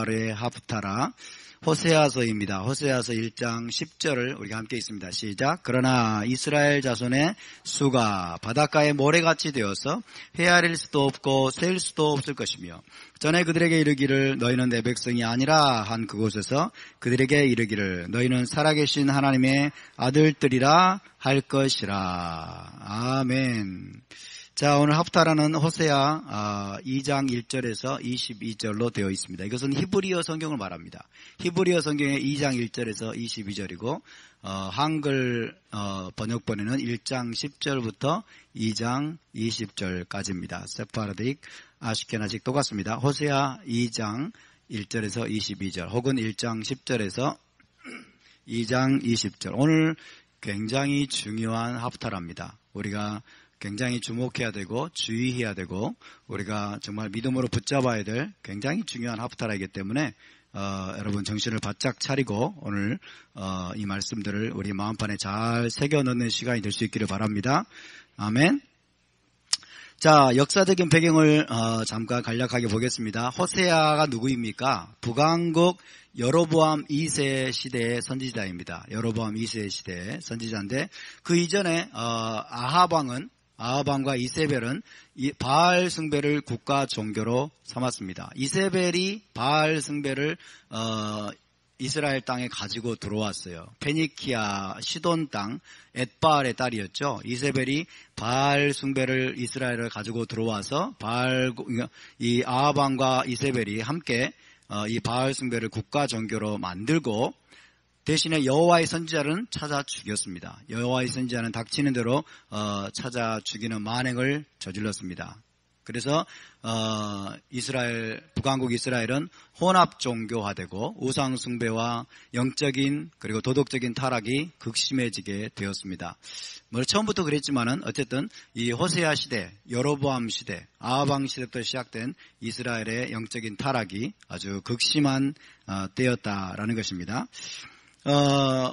의 하프타라 호세아서입니다. 호세아서 1장 10절을 우리가 함께 읽습니다. 시작. 그러나 이스라엘 자손의 수가 바닷가의 모래같이 되어서 헤아릴 수도 없고 셀 수도 없을 것이며 전에 그들에게 이르기를 너희는 내 백성이 아니라 한 그곳에서 그들에게 이르기를 너희는 살아계신 하나님의 아들들이라 할 것이라. 아멘. 자, 오늘 하프타라는 호세아 2장 1절에서 22절로 되어 있습니다. 이것은 히브리어 성경을 말합니다. 히브리어 성경의 2장 1절에서 22절이고 한글 번역본에는 1장 10절부터 2장 20절까지입니다. 세파라딕, 아시케나직 똑같습니다. 호세아 2장 1절에서 22절 혹은 1장 10절에서 2장 20절. 오늘 굉장히 중요한 하프타라입니다. 우리가 굉장히 주목해야 되고 주의해야 되고 우리가 정말 믿음으로 붙잡아야 될 굉장히 중요한 하프타라이기 때문에 여러분 정신을 바짝 차리고 오늘 이 말씀들을 우리 마음판에 잘 새겨 넣는 시간이 될 수 있기를 바랍니다. 아멘. 자, 역사적인 배경을 잠깐 간략하게 보겠습니다. 호세아가 누구입니까? 북왕국 여로보암 2세 시대의 선지자입니다. 여로보암 2세 시대의 선지자인데 그 이전에 아합왕과 이세벨은 바알 숭배를 국가 종교로 삼았습니다. 이세벨이 바알 숭배를 이스라엘 땅에 가지고 들어왔어요. 페니키아 시돈 땅 엣바알의 딸이었죠. 이세벨이 바알 숭배를 이스라엘을 가지고 들어와서 이 아합왕과 이세벨이 함께 이 바알 숭배를 국가 종교로 만들고 대신에 여호와의 선지자는 찾아 죽였습니다. 여호와의 선지자는 닥치는 대로 찾아 죽이는 만행을 저질렀습니다. 그래서 북왕국 이스라엘은 혼합 종교화되고 우상 숭배와 영적인 그리고 도덕적인 타락이 극심해지게 되었습니다. 처음부터 그랬지만은 어쨌든 이 호세아 시대, 여로보암 시대, 아합왕 시대부터 시작된 이스라엘의 영적인 타락이 아주 극심한 때였다라는 것입니다.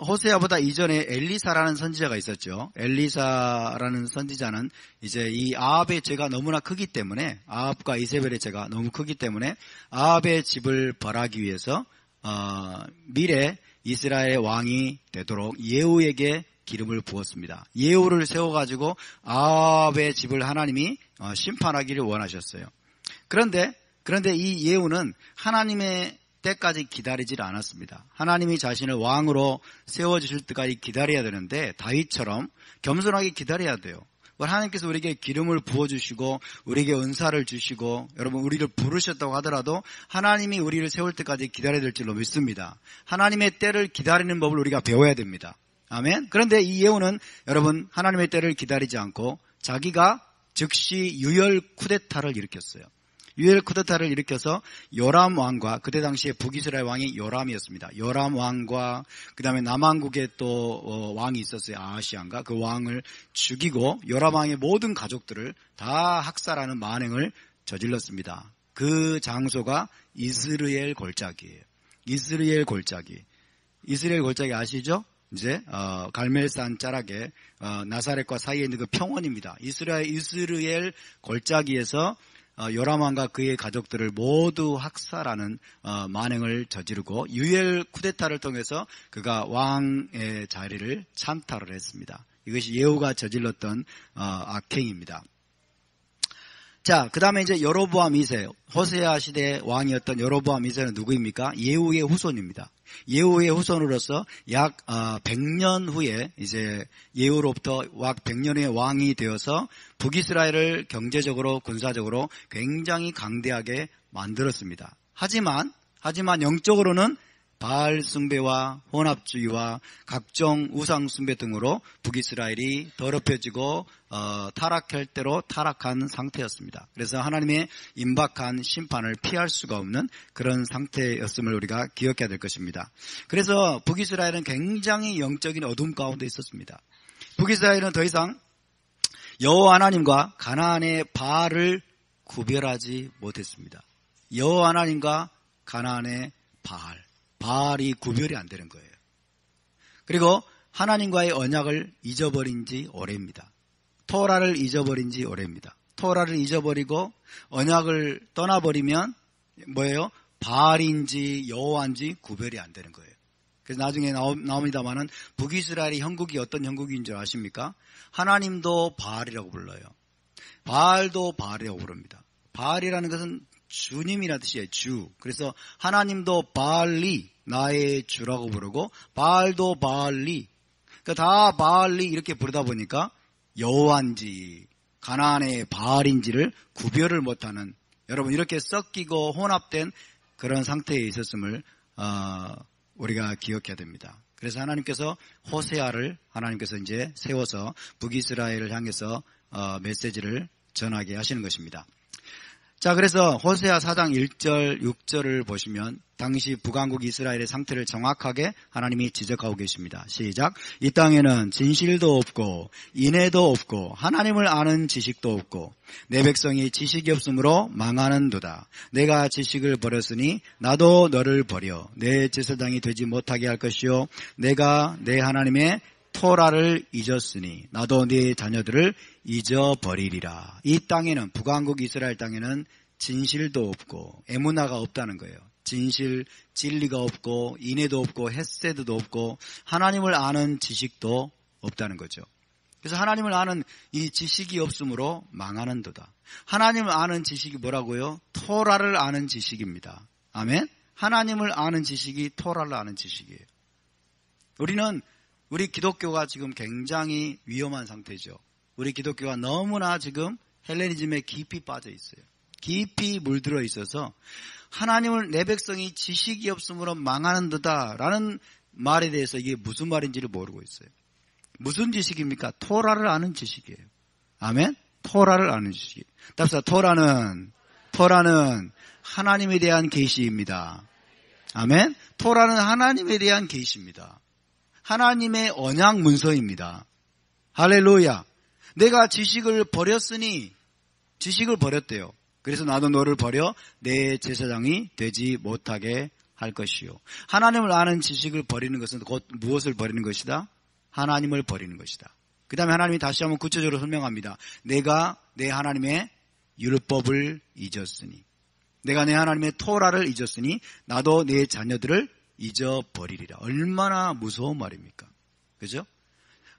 호세아보다 이전에 엘리사라는 선지자가 있었죠. 엘리사라는 선지자는 이제 이 아합의 죄가 너무나 크기 때문에 아합과 이세벨의 죄가 너무 크기 때문에 아합의 집을 벌하기 위해서 미래 이스라엘의 왕이 되도록 예후에게 기름을 부었습니다. 예후를 세워가지고 아합의 집을 하나님이 심판하기를 원하셨어요. 그런데 이 예후는 하나님의 때까지 기다리질 않았습니다. 하나님이 자신을 왕으로 세워주실 때까지 기다려야 되는데 다윗처럼 겸손하게 기다려야 돼요. 하나님께서 우리에게 기름을 부어주시고 우리에게 은사를 주시고 여러분 우리를 부르셨다고 하더라도 하나님이 우리를 세울 때까지 기다려야 될 줄로 믿습니다. 하나님의 때를 기다리는 법을 우리가 배워야 됩니다. 아멘. 그런데 이 예후는 여러분 하나님의 때를 기다리지 않고 자기가 즉시 유혈 쿠데타를 일으켰어요. 유혈 쿠데타를 일으켜서 요람 왕과 그때 당시에 북이스라엘 왕이 요람이었습니다. 요람 왕과 그 다음에 남왕국에 또 왕이 있었어요. 아하시안가. 그 왕을 죽이고 요람 왕의 모든 가족들을 다 학살하는 만행을 저질렀습니다. 그 장소가 이스르엘 골짜기예요. 이스르엘 골짜기 아시죠? 이제 갈멜산 자락에 나사렛과 사이에 있는 그 평원입니다. 이스르엘 골짜기에서 요람 왕과 그의 가족들을 모두 학살하는 만행을 저지르고 유혈 쿠데타를 통해서 그가 왕의 자리를 찬탈을 했습니다. 이것이 예후가 저질렀던 악행입니다. 자, 그 다음에 이제 여로보암 2세, 호세아 시대의 왕이었던 여로보암 2세는 누구입니까? 예후의 후손입니다. 예후의 후손으로서 약 100년 후에 이제 예후로부터 약 100년 후에 왕이 되어서 북이스라엘을 경제적으로 군사적으로 굉장히 강대하게 만들었습니다. 하지만 영적으로는 바알 숭배와 혼합주의와 각종 우상 숭배 등으로 북이스라엘이 더럽혀지고 타락할 대로 타락한 상태였습니다. 그래서 하나님의 임박한 심판을 피할 수가 없는 그런 상태였음을 우리가 기억해야 될 것입니다. 그래서 북이스라엘은 굉장히 영적인 어둠 가운데 있었습니다. 북이스라엘은 더 이상 여호와 하나님과 가나안의 바알을 구별하지 못했습니다. 여호와 하나님과 가나안의 바알이 구별이 안 되는 거예요. 그리고 하나님과의 언약을 잊어버린 지 오래입니다. 토라를 잊어버린 지 오래입니다. 토라를 잊어버리고 언약을 떠나버리면 뭐예요? 바알인지 여호와인지 구별이 안 되는 거예요. 그래서 나중에 나옵니다만은 북이스라엘의 형국이 어떤 형국인 줄 아십니까? 하나님도 바알이라고 불러요. 바알도 바알이라고 부릅니다. 바알이라는 것은 주님이라는 뜻이에요. 주. 그래서 하나님도 바알리, 나의 주라고 부르고 바알도 바알리. 그러니까 다 바알리 이렇게 부르다 보니까 여호와인지 가나안의 바알인지를 구별을 못하는, 여러분 이렇게 섞이고 혼합된 그런 상태에 있었음을 우리가 기억해야 됩니다. 그래서 하나님께서 호세아를 하나님께서 이제 세워서 북이스라엘을 향해서 메시지를 전하게 하시는 것입니다. 자, 그래서 호세아 4장 1절 6절을 보시면 당시 북왕국 이스라엘의 상태를 정확하게 하나님이 지적하고 계십니다. 시작. 이 땅에는 진실도 없고 인애도 없고 하나님을 아는 지식도 없고 내 백성이 지식이 없으므로 망하는도다. 내가 지식을 버렸으니 나도 너를 버려 내 제사장이 되지 못하게 할 것이요 내가 내 하나님의 토라를 잊었으니 나도 네 자녀들을 잊어버리리라. 이 땅에는, 북왕국 이스라엘 땅에는 진실도 없고 에무나가 없다는 거예요. 진실, 진리가 없고 인애도 없고 헤세드도 없고 하나님을 아는 지식도 없다는 거죠. 그래서 하나님을 아는 이 지식이 없으므로 망하는도다. 하나님을 아는 지식이 뭐라고요? 토라를 아는 지식입니다. 아멘? 하나님을 아는 지식이 토라를 아는 지식이에요. 우리 기독교가 지금 굉장히 위험한 상태죠. 우리 기독교가 너무나 지금 헬레니즘에 깊이 빠져 있어요. 깊이 물들어 있어서 하나님을 내 백성이 지식이 없으므로 망하는도다라는 말에 대해서 이게 무슨 말인지를 모르고 있어요. 무슨 지식입니까? 토라를 아는 지식이에요. 아멘? 토라를 아는 지식. 답사 토라는 하나님에 대한 계시입니다. 아멘? 토라는 하나님에 대한 계시입니다. 하나님의 언약 문서입니다. 할렐루야. 내가 지식을 버렸으니 지식을 버렸대요. 그래서 나도 너를 버려 내 제사장이 되지 못하게 할 것이요. 하나님을 아는 지식을 버리는 것은 곧 무엇을 버리는 것이다? 하나님을 버리는 것이다. 그 다음에 하나님이 다시 한번 구체적으로 설명합니다. 내가 내 하나님의 율법을 잊었으니, 내가 내 하나님의 토라를 잊었으니 나도 내 자녀들을 잊어버리리라. 얼마나 무서운 말입니까? 그죠?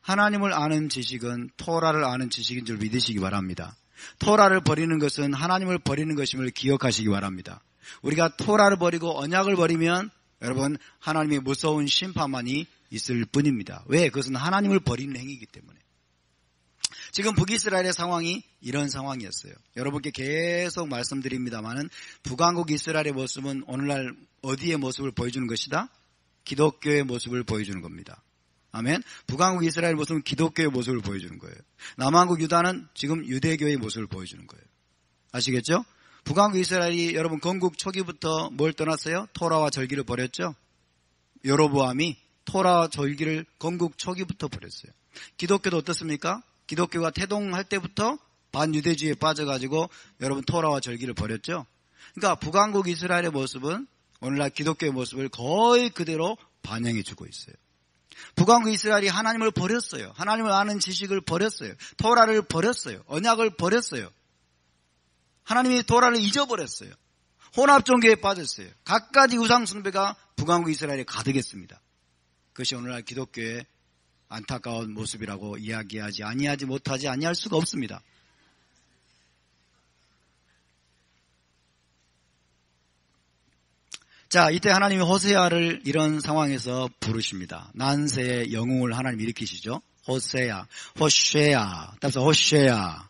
하나님을 아는 지식은 토라를 아는 지식인 줄 믿으시기 바랍니다. 토라를 버리는 것은 하나님을 버리는 것임을 기억하시기 바랍니다. 우리가 토라를 버리고 언약을 버리면 여러분 하나님의 무서운 심판만이 있을 뿐입니다. 왜? 그것은 하나님을 버리는 행위이기 때문에. 지금 북이스라엘의 상황이 이런 상황이었어요. 여러분께 계속 말씀드립니다마는 북왕국 이스라엘의 모습은 오늘날 어디의 모습을 보여주는 것이다? 기독교의 모습을 보여주는 겁니다. 아멘. 북왕국 이스라엘 모습은 기독교의 모습을 보여주는 거예요. 남왕국 유다는 지금 유대교의 모습을 보여주는 거예요. 아시겠죠? 북왕국 이스라엘이 여러분 건국 초기부터 뭘 떠났어요? 토라와 절기를 버렸죠? 여로보암이 토라와 절기를 건국 초기부터 버렸어요. 기독교도 어떻습니까? 기독교가 태동할 때부터 반유대주의에 빠져가지고 여러분 토라와 절기를 버렸죠? 그러니까 북왕국 이스라엘의 모습은 오늘날 기독교의 모습을 거의 그대로 반영해주고 있어요. 북왕국 이스라엘이 하나님을 버렸어요. 하나님을 아는 지식을 버렸어요. 토라를 버렸어요. 언약을 버렸어요. 하나님이 토라를 잊어버렸어요. 혼합종교에 빠졌어요. 갖가지 우상숭배가 북왕국 이스라엘에 가득했습니다. 그것이 오늘날 기독교의 안타까운 모습이라고 이야기하지 아니하지 못하지 아니할 수가 없습니다. 자, 이때 하나님이 호세아를 이런 상황에서 부르십니다. 난세의 영웅을 하나님 일으키시죠. 호세아, 호쉐아, 따라서 호쉐아,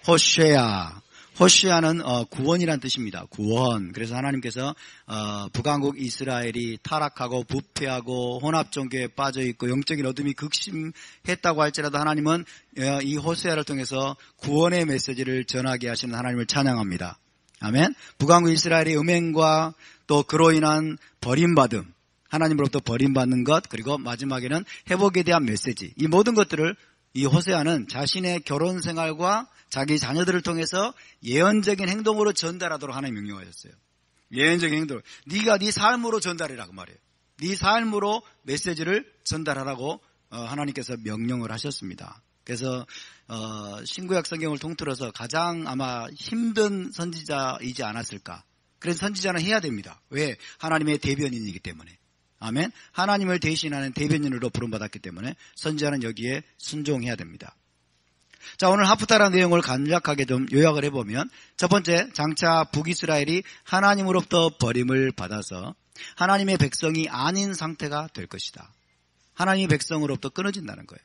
호쉐아. 호시아는 구원이란 뜻입니다. 구원. 그래서 하나님께서 북왕국 이스라엘이 타락하고 부패하고 혼합종교에 빠져있고 영적인 어둠이 극심했다고 할지라도 하나님은 이 호세아를 통해서 구원의 메시지를 전하게 하시는 하나님을 찬양합니다. 아멘. 북왕국 이스라엘의 음행과 또 그로 인한 버림받음, 하나님으로부터 버림받는 것, 그리고 마지막에는 회복에 대한 메시지, 이 모든 것들을 이 호세아는 자신의 결혼 생활과 자기 자녀들을 통해서 예언적인 행동으로 전달하도록 하나님 명령하셨어요. 예언적인 행동. 네가 네 삶으로 전달이라고 말해요. 네 삶으로 메시지를 전달하라고 하나님께서 명령을 하셨습니다. 그래서 신구약 성경을 통틀어서 가장 아마 힘든 선지자이지 않았을까. 그래서 선지자는 해야 됩니다. 왜? 하나님의 대변인이기 때문에. 아멘. 하나님을 대신하는 대변인으로 부름받았기 때문에 선지자는 여기에 순종해야 됩니다. 자, 오늘 하프타라 내용을 간략하게 좀 요약을 해보면, 첫 번째, 장차 북이스라엘이 하나님으로부터 버림을 받아서 하나님의 백성이 아닌 상태가 될 것이다. 하나님의 백성으로부터 끊어진다는 거예요.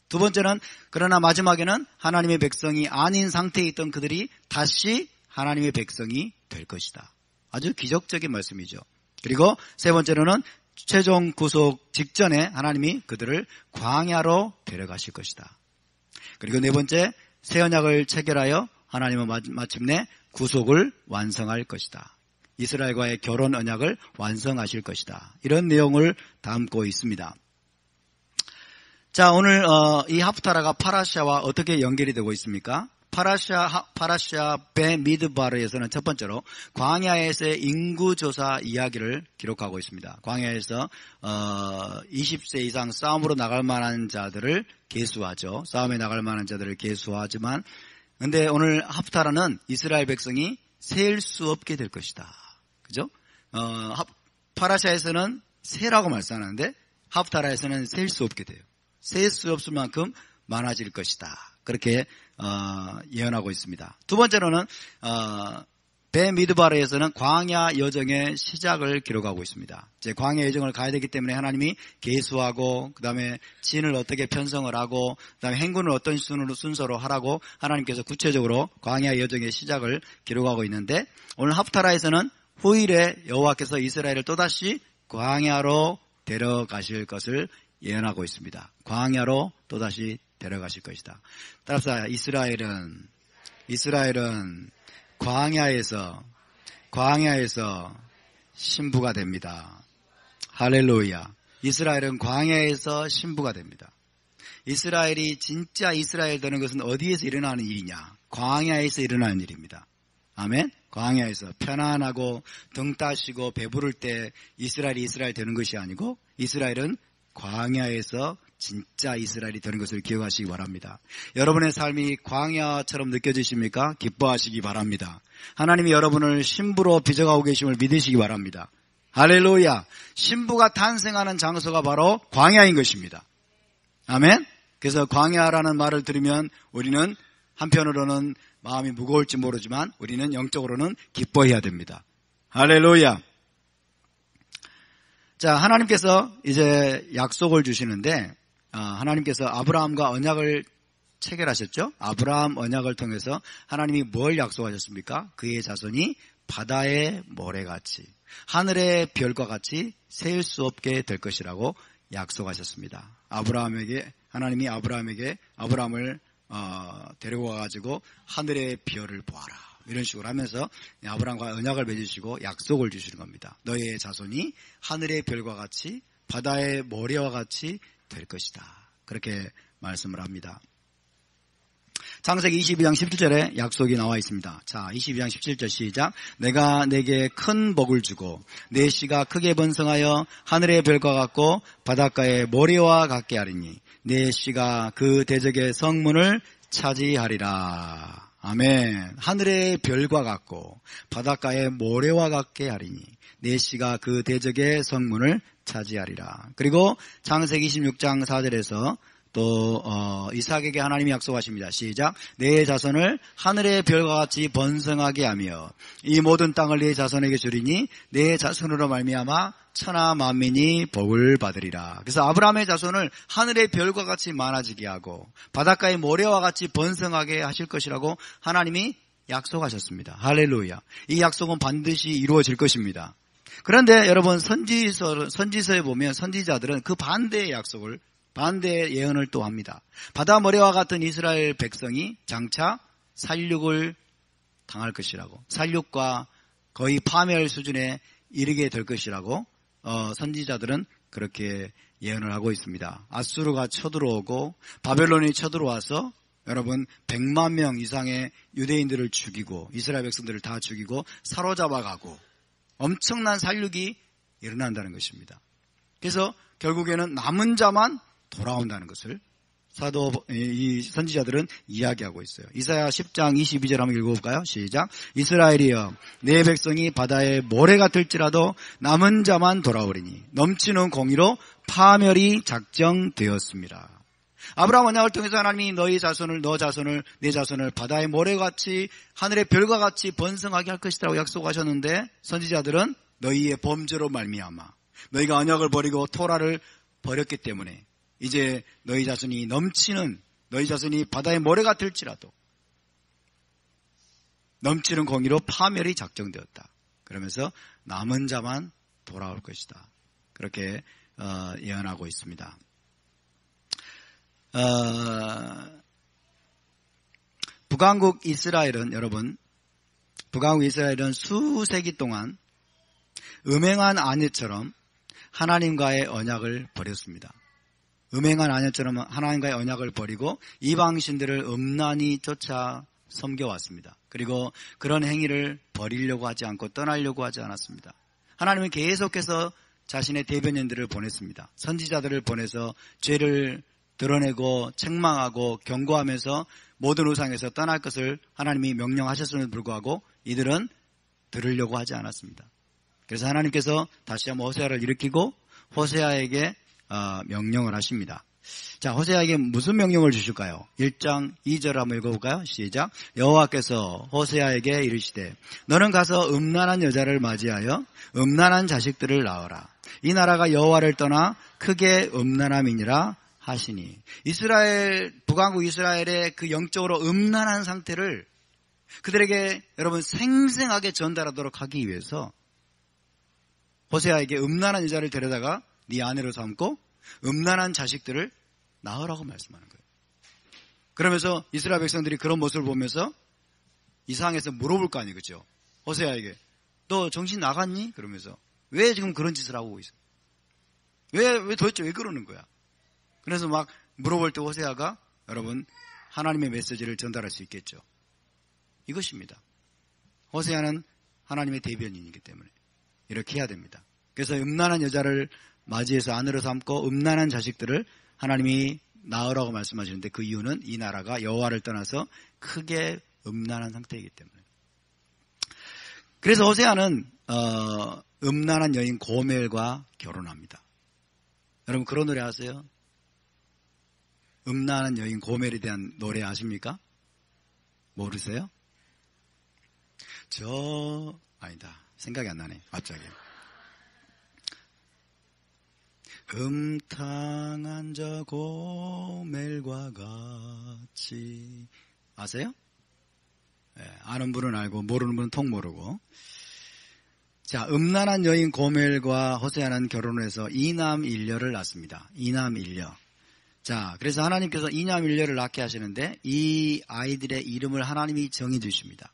두 번째는, 그러나 마지막에는 하나님의 백성이 아닌 상태에 있던 그들이 다시 하나님의 백성이 될 것이다. 아주 기적적인 말씀이죠. 그리고 세 번째로는 최종 구속 직전에 하나님이 그들을 광야로 데려가실 것이다. 그리고 네 번째, 새 언약을 체결하여 하나님은 마침내 구속을 완성할 것이다. 이스라엘과의 결혼 언약을 완성하실 것이다. 이런 내용을 담고 있습니다. 자, 오늘 이 하프타라가 파라샤와 어떻게 연결이 되고 있습니까? 파라샤 베 미드바르에서는 첫 번째로 광야에서의 인구조사 이야기를 기록하고 있습니다. 광야에서 20세 이상 싸움으로 나갈 만한 자들을 계수하죠. 싸움에 나갈 만한 자들을 계수하지만, 근데 오늘 하프타라는 이스라엘 백성이 셀 수 없게 될 것이다. 그죠? 파라샤에서는 세라고 말씀하는데 하프타라에서는 셀 수 없게 돼요. 셀 수 없을 만큼 많아질 것이다. 그렇게 예언하고 있습니다. 두 번째로는 베미드바르에서는 광야 여정의 시작을 기록하고 있습니다. 이제 광야 여정을 가야 되기 때문에 하나님이 계수하고, 그 다음에 진을 어떻게 편성을 하고, 그 다음에 행군을 어떤 순서로 하라고 하나님께서 구체적으로 광야 여정의 시작을 기록하고 있는데, 오늘 하프타라에서는 후일에 여호와께서 이스라엘을 또다시 광야로 데려가실 것을 예언하고 있습니다. 광야로 또다시 데려가실 것이다. 따라서 이스라엘은 광야에서 신부가 됩니다. 할렐루야. 이스라엘은 광야에서 신부가 됩니다. 이스라엘이 진짜 이스라엘 되는 것은 어디에서 일어나는 일이냐? 광야에서 일어나는 일입니다. 아멘. 광야에서 편안하고 등 따시고 배부를 때 이스라엘 되는 것이 아니고, 이스라엘은 광야에서 진짜 이스라엘이 되는 것을 기억하시기 바랍니다. 여러분의 삶이 광야처럼 느껴지십니까? 기뻐하시기 바랍니다. 하나님이 여러분을 신부로 빚어가고 계심을 믿으시기 바랍니다. 할렐루야. 신부가 탄생하는 장소가 바로 광야인 것입니다. 아멘. 그래서 광야라는 말을 들으면 우리는 한편으로는 마음이 무거울지 모르지만 우리는 영적으로는 기뻐해야 됩니다. 할렐루야. 자, 하나님께서 이제 약속을 주시는데, 하나님께서 아브라함과 언약을 체결하셨죠? 아브라함 언약을 통해서 하나님이 뭘 약속하셨습니까? 그의 자손이 바다의 모래같이, 하늘의 별과 같이 셀 수 없게 될 것이라고 약속하셨습니다. 하나님이 아브라함을 데리고 와가지고 하늘의 별을 보아라, 이런 식으로 하면서 아브라함과 언약을 맺으시고 약속을 주시는 겁니다. 너의 자손이 하늘의 별과 같이 바다의 모래와 같이 될 것이다. 그렇게 말씀을 합니다. 창세기 22장 17절에 약속이 나와 있습니다. 자, 22장 17절 시작. 내가 내게 큰 복을 주고 내 씨가 크게 번성하여 하늘의 별과 같고 바닷가의 모래와 같게 하리니 내 씨가 그 대적의 성문을 차지하리라. 아멘. 하늘의 별과 같고 바닷가의 모래와 같게 하리니 내 씨가 그 대적의 성문을 차지하리라. 그리고 창세기 26장 4절에서 또 이삭에게 하나님이 약속하십니다. 시작. 내 자손을 하늘의 별과 같이 번성하게 하며 이 모든 땅을 내 자손에게 주리니 내 자손으로 말미암아 천하 만민이 복을 받으리라. 그래서 아브라함의 자손을 하늘의 별과 같이 많아지게 하고 바닷가의 모래와 같이 번성하게 하실 것이라고 하나님이 약속하셨습니다. 할렐루야. 이 약속은 반드시 이루어질 것입니다. 그런데 여러분, 선지서에 보면 선지자들은 그 반대의 예언을 또 합니다. 바다 모래와 같은 이스라엘 백성이 장차 살육을 당할 것이라고, 살육과 거의 파멸 수준에 이르게 될 것이라고 선지자들은 그렇게 예언을 하고 있습니다. 아수르가 쳐들어오고 바벨론이 쳐들어와서 여러분 100만 명 이상의 유대인들을 죽이고 이스라엘 백성들을 다 죽이고 사로잡아가고 엄청난 살육이 일어난다는 것입니다. 그래서 결국에는 남은 자만 돌아온다는 것을 이 선지자들은 이야기하고 있어요. 이사야 10장 22절 한번 읽어볼까요? 시작. 이스라엘이여 내 백성이 바다의 모래 같을지라도 남은 자만 돌아오리니 넘치는 공의로 파멸이 작정되었습니다. 아브라함 언약을 통해서 하나님이 너 자손을 내 자손을 바다의 모래같이 하늘의 별과 같이 번성하게 할 것이라고 약속하셨는데 선지자들은 너희의 범죄로 말미암아 너희가 언약을 버리고 토라를 버렸기 때문에 이제 너희 자손이 바다의 모래가 될지라도 넘치는 공의로 파멸이 작정되었다. 그러면서 남은 자만 돌아올 것이다. 그렇게 예언하고 있습니다. 북왕국 이스라엘은 수세기 동안 음행한 아내처럼 하나님과의 언약을 버렸습니다. 음행한 아내처럼 하나님과의 언약을 버리고 이방신들을 음란히 쫓아 섬겨왔습니다. 그리고 그런 행위를 버리려고 하지 않고 떠나려고 하지 않았습니다. 하나님은 계속해서 자신의 대변인들을 보냈습니다. 선지자들을 보내서 죄를 드러내고 책망하고 경고하면서 모든 우상에서 떠날 것을 하나님이 명령하셨음에도 불구하고 이들은 들으려고 하지 않았습니다. 그래서 하나님께서 다시 한번 호세아를 일으키고 호세아에게 명령을 하십니다. 자, 호세아에게 무슨 명령을 주실까요? 1장 2절 한번 읽어볼까요? 시작. 여호와께서 호세아에게 이르시되 너는 가서 음란한 여자를 맞이하여 음란한 자식들을 낳으라. 이 나라가 여호와를 떠나 크게 음란함이니라 하시니. 북왕국 이스라엘의 그 영적으로 음란한 상태를 그들에게 여러분 생생하게 전달하도록 하기 위해서 호세아에게 음란한 여자를 데려다가 네 아내로 삼고 음란한 자식들을 낳으라고 말씀하는 거예요. 그러면서 이스라엘 백성들이 그런 모습을 보면서 이상해서 물어볼 거 아니에요. 그렇죠? 호세아에게 너 정신 나갔니? 그러면서 왜 지금 그런 짓을 하고 있어? 왜 도대체 왜 그러는 거야? 그래서 막 물어볼 때 호세아가 여러분 하나님의 메시지를 전달할 수 있겠죠. 이것입니다. 호세아는 하나님의 대변인이기 때문에 이렇게 해야 됩니다. 그래서 음란한 여자를 맞이해서 아내로 삼고 음란한 자식들을 하나님이 낳으라고 말씀하시는데 그 이유는 이 나라가 여호와를 떠나서 크게 음란한 상태이기 때문에. 그래서 호세아는 음란한 여인 고멜과 결혼합니다. 여러분 그런 노래 아세요? 음란한 여인 고멜에 대한 노래 아십니까? 모르세요? 아니다. 생각이 안 나네. 갑자기. 음탕한 저 고멜과 같이 아세요? 네, 아는 분은 알고 모르는 분은 통 모르고. 자, 음란한 여인 고멜과 호세아는 결혼을 해서 이남일녀를 낳습니다. 이남일녀. 자, 그래서 하나님께서 이남일녀를 낳게 하시는데 이 아이들의 이름을 하나님이 정해 주십니다.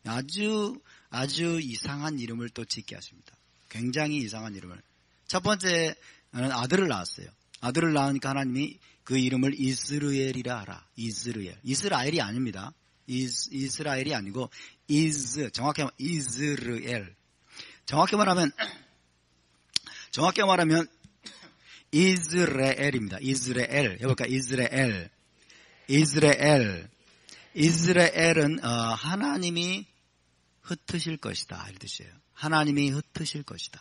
아주 이상한 이름을 또 짓게 하십니다. 굉장히 이상한 이름을. 첫 번째는 아들을 낳았어요. 아들을 낳으니까 하나님이 그 이름을 이스르엘이라 하라. 이스라엘이 아닙니다. 이스라엘이 아니고 정확히 말하면 이스르엘. 정확히 말하면 이스라엘입니다. 이스라엘. 해볼까? 이스라엘은 하나님이 흩으실 것이다 이런 뜻이에요. 하나님이 흩으실 것이다.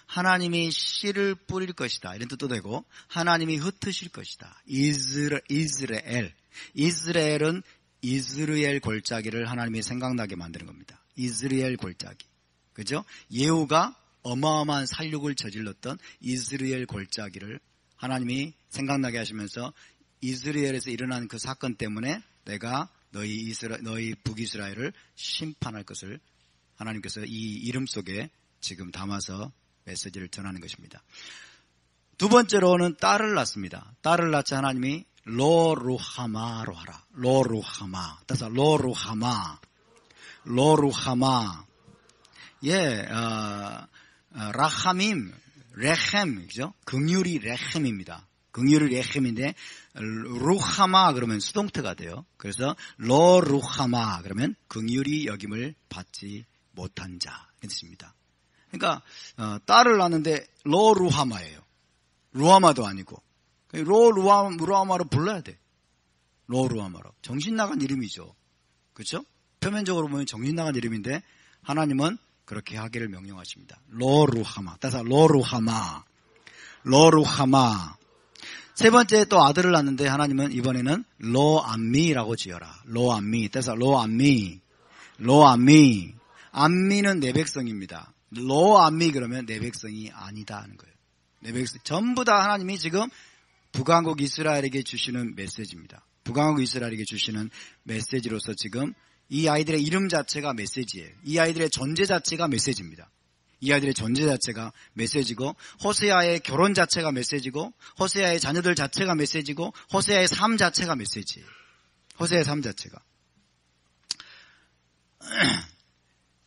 하나님이 씨를 뿌릴 것이다 이런 뜻도 되고 하나님이 흩으실 것이다. 이스라엘은 이스라엘 골짜기를 하나님이 생각나게 만드는 겁니다. 이스라엘 골짜기. 그죠? 예후가 어마어마한 살육을 저질렀던 이스라엘 골짜기를 하나님이 생각나게 하시면서 이스라엘에서 일어난 그 사건 때문에 내가 너희 북이스라엘을 심판할 것을 하나님께서 이 이름 속에 지금 담아서 메시지를 전하는 것입니다. 두 번째로는 딸을 낳습니다. 딸을 낳자 하나님이 로루하마로 하라. 로루하마. 따라서 로루하마. 예, 라하밈, 레헴, 그죠? 긍휼이 레헴입니다. 긍휼이 레헴인데, 루하마 그러면 수동태가 돼요. 그래서, 로루하마 그러면 긍휼이 여김을 받지 못한 자. 이 뜻입니다. 그러니까, 딸을 낳는데, 로루하마예요. 루하마도 아니고. 루하마로 불러야 돼. 로루하마라. 정신 나간 이름이죠. 그렇죠? 표면적으로 보면 정신 나간 이름인데 하나님은 그렇게 하기를 명령하십니다. 로루하마. 따라서 로루하마. 로루하마. 세 번째 또 아들을 낳는데 하나님은 이번에는 로암미라고 지어라. 로암미. 따라서 로암미. 로암미. 암미는 내 백성입니다. 로암미 그러면 내 백성이 아니다 하는 거예요. 내 백성 전부 다 하나님이 지금 북왕국 이스라엘에게 주시는 메시지입니다. 북왕국 이스라엘에게 주시는 메시지로서 지금 이 아이들의 이름 자체가 메시지예요. 이 아이들의 존재 자체가 메시지입니다. 이 아이들의 존재 자체가 메시지고 호세아의 결혼 자체가 메시지고 호세아의 자녀들 자체가 메시지고 호세아의 삶 자체가 메시지예요. 호세아의 삶 자체가.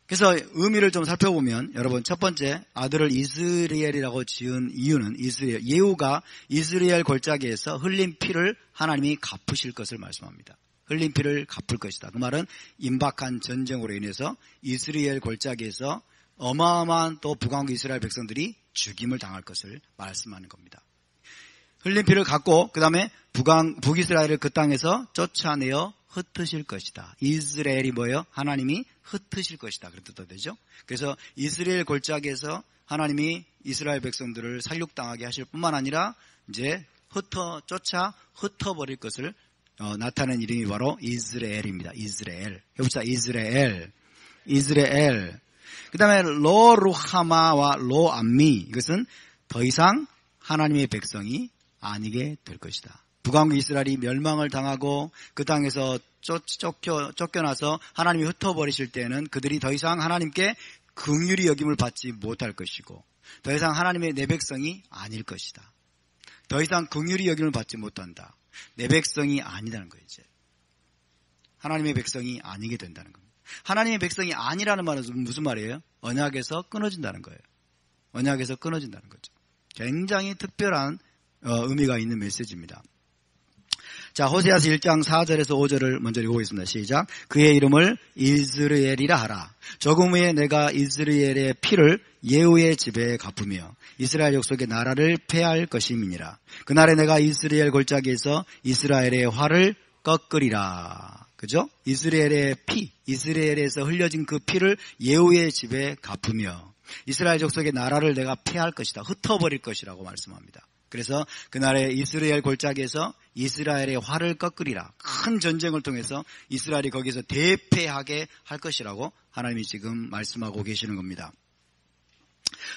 그래서 의미를 좀 살펴보면 여러분 첫 번째 아들을 이스라엘이라고 지은 이유는 예후가 이스라엘 골짜기에서 흘린 피를 하나님이 갚으실 것을 말씀합니다. 흘린 피를 갚을 것이다. 그 말은 임박한 전쟁으로 인해서 이스라엘 골짜기에서 어마어마한 또 북왕국 이스라엘 백성들이 죽임을 당할 것을 말씀하는 겁니다. 흘린 피를 갚고 그 다음에 북이스라엘을 그 땅에서 쫓아내어 흩으실 것이다. 이스라엘이 뭐예요? 하나님이 흩으실 것이다. 그렇게 뜻도 되죠. 그래서 이스라엘 골짜기에서 하나님이 이스라엘 백성들을 살육당하게 하실 뿐만 아니라 이제 흩어버릴 것을 나타낸 이름이 바로 이스라엘입니다. 이스라엘. 해봅시다. 이스라엘. 이스라엘. 그 다음에 로루하마와 로암미. 이것은 더 이상 하나님의 백성이 아니게 될 것이다. 북왕국 이스라엘이 멸망을 당하고 그 땅에서 쫓겨나서 하나님이 흩어버리실 때에는 그들이 더 이상 하나님께 긍휼히 여김을 받지 못할 것이고 더 이상 하나님의 내 백성이 아닐 것이다. 더 이상 긍휼히 여김을 받지 못한다. 내 백성이 아니라는 거예요. 이제 하나님의 백성이 아니게 된다는 겁니다. 하나님의 백성이 아니라는 말은 무슨 말이에요? 언약에서 끊어진다는 거예요. 언약에서 끊어진다는 거죠. 굉장히 특별한 의미가 있는 메시지입니다. 자, 호세아서 1장 4절에서 5절을 먼저 읽어보겠습니다. 시작. 그의 이름을 이스라엘이라 하라. 조금 후에 내가 이스라엘의 피를 예후의 집에 갚으며 이스라엘 족속의 나라를 폐할 것임이니라. 그날에 내가 이스라엘 골짜기에서 이스라엘의 화를 꺾으리라. 그죠? 이스라엘의 피, 이스라엘에서 흘려진 그 피를 예후의 집에 갚으며 이스라엘 족속의 나라를 내가 폐할 것이다. 흩어버릴 것이라고 말씀합니다. 그래서 그날에 이스라엘 골짜기에서 이스라엘의 화를 꺾으리라. 큰 전쟁을 통해서 이스라엘이 거기서 대패하게 할 것이라고 하나님이 지금 말씀하고 계시는 겁니다.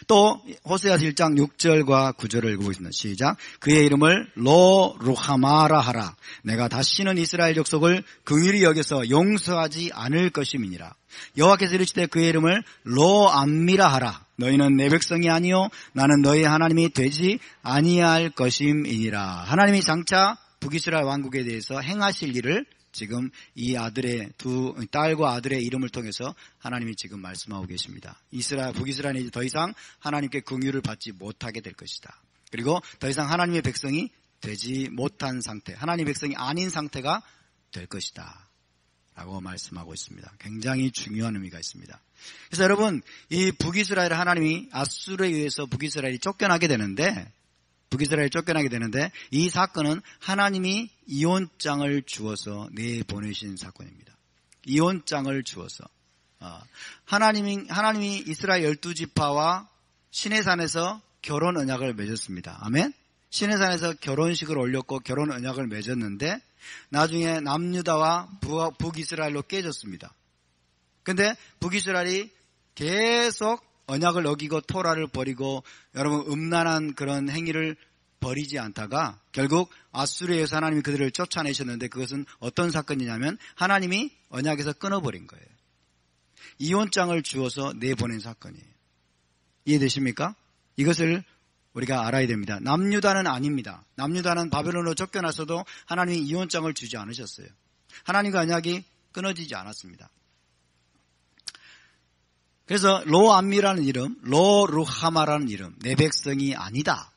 또 호세아서 1장 6절과 9절을 읽어보겠습니다. 시작. 그의 이름을 로루하마라 하라. 내가 다시는 이스라엘 족속을 긍휼히 여겨서 용서하지 않을 것임이니라. 여호와께서 이르시되 그의 이름을 로암미라 하라. 너희는 내 백성이 아니요 나는 너희 하나님이 되지 아니할 것임이니라. 하나님이 장차 북이스라엘 왕국에 대해서 행하실 일을 지금 이 아들의 두 딸과 아들의 이름을 통해서 하나님이 지금 말씀하고 계십니다. 북이스라엘이 이제 더 이상 하나님께 긍휼을 받지 못하게 될 것이다. 그리고 더 이상 하나님의 백성이 되지 못한 상태, 하나님의 백성이 아닌 상태가 될 것이다 라고 말씀하고 있습니다. 굉장히 중요한 의미가 있습니다. 그래서 여러분, 이 북이스라엘 하나님이 아수르에 의해서 북이스라엘이 쫓겨나게 되는데 이 사건은 하나님이 이혼장을 주어서 내보내신 사건입니다. 이혼장을 주어서 하나님이 이스라엘 12지파와 시내산에서 결혼 언약을 맺었습니다. 아멘. 시내산에서 결혼식을 올렸고 결혼 언약을 맺었는데 나중에 남유다와 북이스라엘로 깨졌습니다. 근데 북이스라엘이 계속 언약을 어기고 토라를 버리고 여러분 음란한 그런 행위를 버리지 않다가 결국 아수르에서 하나님이 그들을 쫓아내셨는데 그것은 어떤 사건이냐면 하나님이 언약에서 끊어버린 거예요. 이혼장을 주어서 내보낸 사건이에요. 이해되십니까? 이것을 우리가 알아야 됩니다. 남유다는 아닙니다. 남유다는 바벨론으로 쫓겨나서도 하나님이 이혼장을 주지 않으셨어요. 하나님과 언약이 끊어지지 않았습니다. 그래서 로암미라는 이름, 로루하마라는 이름, 내 백성이 아니다.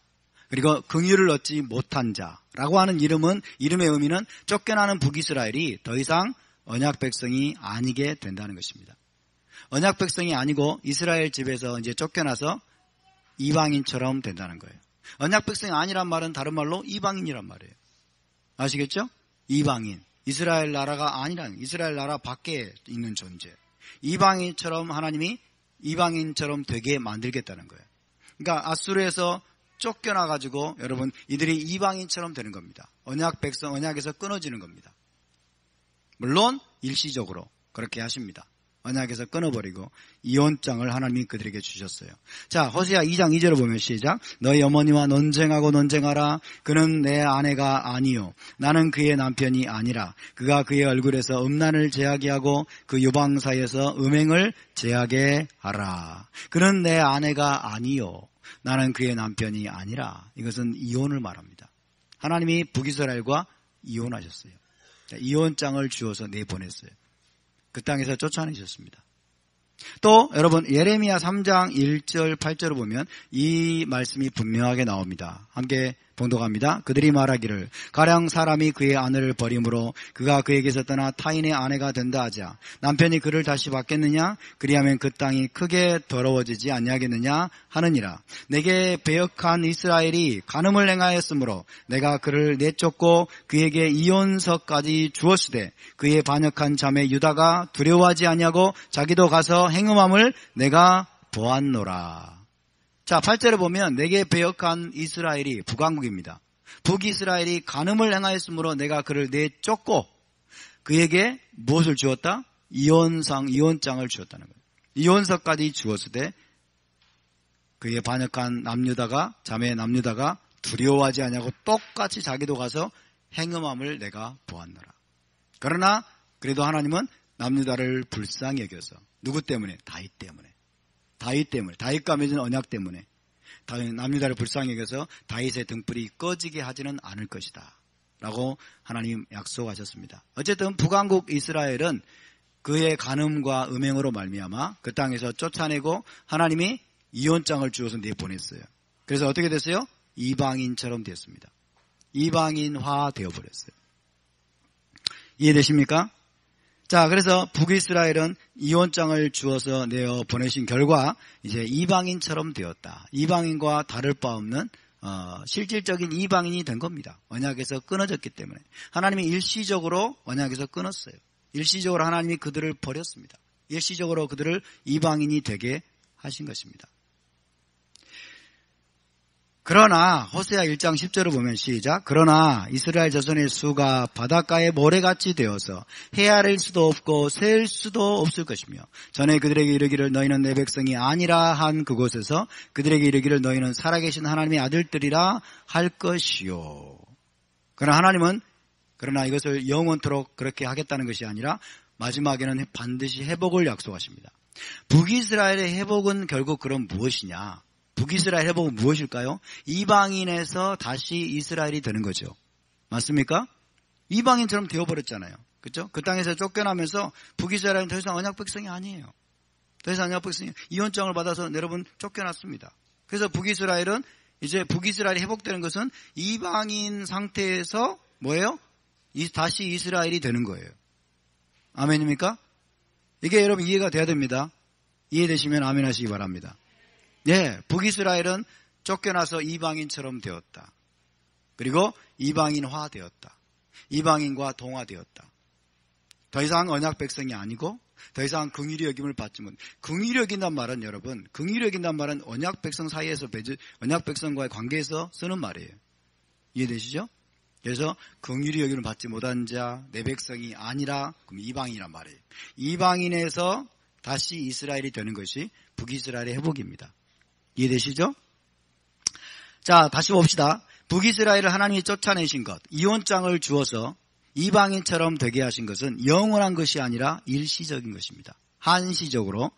그리고 긍휼을 얻지 못한 자라고 하는 이름의 의미는 쫓겨나는 북이스라엘이 더 이상 언약 백성이 아니게 된다는 것입니다. 언약 백성이 아니고 이스라엘 집에서 이제 쫓겨나서 이방인처럼 된다는 거예요. 언약 백성이 아니란 말은 다른 말로 이방인이란 말이에요. 아시겠죠? 이방인, 이스라엘 나라가 아니라는, 이스라엘 나라 밖에 있는 존재. 이방인처럼 하나님이 이방인처럼 되게 만들겠다는 거예요. 그러니까 아수르에서 쫓겨나가지고 여러분 이들이 이방인처럼 되는 겁니다. 언약 백성, 언약에서 끊어지는 겁니다. 물론 일시적으로 그렇게 하십니다. 언약에서 끊어버리고 이혼장을 하나님이 그들에게 주셨어요. 자, 호세아 2장 2절을 보면 시작. 너희 어머니와 논쟁하고 논쟁하라. 그는 내 아내가 아니요 나는 그의 남편이 아니라 그가 그의 얼굴에서 음란을 제하게 하고 그 유방 사이에서 음행을 제하게 하라. 그는 내 아내가 아니요 나는 그의 남편이 아니라. 이것은 이혼을 말합니다. 하나님이 북이스라엘과 이혼하셨어요. 이혼장을 주어서 내보냈어요. 그 땅에서 쫓아내셨습니다. 또 여러분 예레미야 3장 1절 8절을 보면 이 말씀이 분명하게 나옵니다. 함께 봉독합니다. 그들이 말하기를 가령 사람이 그의 아내를 버림으로 그가 그에게서 떠나 타인의 아내가 된다 하자 남편이 그를 다시 받겠느냐? 그리하면 그 땅이 크게 더러워지지 아니하겠느냐 하느니라. 내게 배역한 이스라엘이 간음을 행하였으므로 내가 그를 내쫓고 그에게 이혼서까지 주었으되 그의 반역한 자매 유다가 두려워하지 아니하고 자기도 가서 행음함을 내가 보았노라. 자, 8절에 보면 내게 배역한 이스라엘이 북왕국입니다. 북이스라엘이 간음을 행하였으므로 내가 그를 내쫓고 그에게 무엇을 주었다? 이혼장을 주었다는 거예요. 이혼서까지 주었을 때 그의 반역한 남유다가 자매 남유다가 두려워하지 아니하고 똑같이 자기도 가서 행음함을 내가 보았노라. 그러나 그래도 하나님은 남유다를 불쌍히 여겨서 누구 때문에? 다윗 때문에. 다윗과 맺은 언약 때문에 남유다를 불쌍히 여겨서 다윗의 등불이 꺼지게 하지는 않을 것이다 라고 하나님 약속하셨습니다. 어쨌든 북왕국 이스라엘은 그의 간음과 음행으로 말미암아 그 땅에서 쫓아내고 하나님이 이혼장을 주어서 내보냈어요. 그래서 어떻게 됐어요? 이방인처럼 됐습니다. 이방인화 되어버렸어요. 이해되십니까? 자, 그래서 북이스라엘은 이혼장을 주어서 내어 보내신 결과 이제 이방인처럼 되었다. 이방인과 다를 바 없는 실질적인 이방인이 된 겁니다. 언약에서 끊어졌기 때문에. 하나님이 일시적으로 언약에서 끊었어요. 일시적으로 하나님이 그들을 버렸습니다. 일시적으로 그들을 이방인이 되게 하신 것입니다. 그러나 호세아 1장 10절을 보면 시작. 그러나 이스라엘 자손의 수가 바닷가의 모래같이 되어서 헤아릴 수도 없고 셀 수도 없을 것이며 전에 그들에게 이르기를 너희는 내 백성이 아니라 한 그곳에서 그들에게 이르기를 너희는 살아계신 하나님의 아들들이라 할 것이요. 그러나 하나님은 그러나 이것을 영원토록 그렇게 하겠다는 것이 아니라 마지막에는 반드시 회복을 약속하십니다. 북이스라엘의 회복은 결국 그럼 무엇이냐? 북이스라엘 회복은 무엇일까요? 이방인에서 다시 이스라엘이 되는 거죠. 맞습니까? 이방인처럼 되어버렸잖아요. 그렇죠? 그 땅에서 쫓겨나면서 북이스라엘은 더 이상 언약 백성이 아니에요. 더 이상 언약 백성이 이혼장을 받아서 여러분 쫓겨났습니다. 그래서 북이스라엘은 이제 북이스라엘이 회복되는 것은 이방인 상태에서 뭐예요? 다시 이스라엘이 되는 거예요. 아멘입니까? 이게 여러분 이해가 돼야 됩니다. 이해되시면 아멘 하시기 바랍니다. 네, 북이스라엘은 쫓겨나서 이방인처럼 되었다. 그리고 이방인화 되었다. 이방인과 동화되었다. 더 이상 언약 백성이 아니고 더 이상 긍휼히 여김을 받지 못. 긍휼히 여긴단 말은 여러분, 긍휼히 여긴단 말은 언약 백성 사이에서 언약 백성과의 관계에서 쓰는 말이에요. 이해되시죠? 그래서 긍휼히 여김을 받지 못한 자, 내 백성이 아니라 그럼 이방인이란 말이에요. 이방인에서 다시 이스라엘이 되는 것이 북이스라엘의 회복입니다. 이해되시죠? 자, 다시 봅시다. 북이스라엘을 하나님이 쫓아내신 것, 이혼장을 주어서 이방인처럼 되게 하신 것은 영원한 것이 아니라 일시적인 것입니다. 한시적으로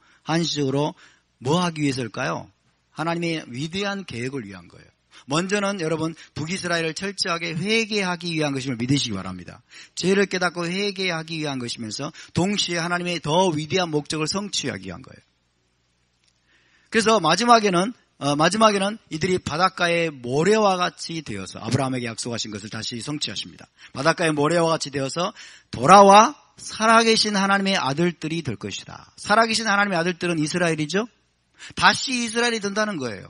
뭐 하기 위해서일까요? 하나님의 위대한 계획을 위한 거예요. 먼저는 여러분 북이스라엘을 철저하게 회개하기 위한 것임을 믿으시기 바랍니다. 죄를 깨닫고 회개하기 위한 것이면서 동시에 하나님의 더 위대한 목적을 성취하기 위한 거예요. 그래서 마지막에는 이들이 바닷가의 모래와 같이 되어서 아브라함에게 약속하신 것을 다시 성취하십니다. 바닷가의 모래와 같이 되어서 돌아와 살아계신 하나님의 아들들이 될 것이다. 살아계신 하나님의 아들들은 이스라엘이죠. 다시 이스라엘이 된다는 거예요.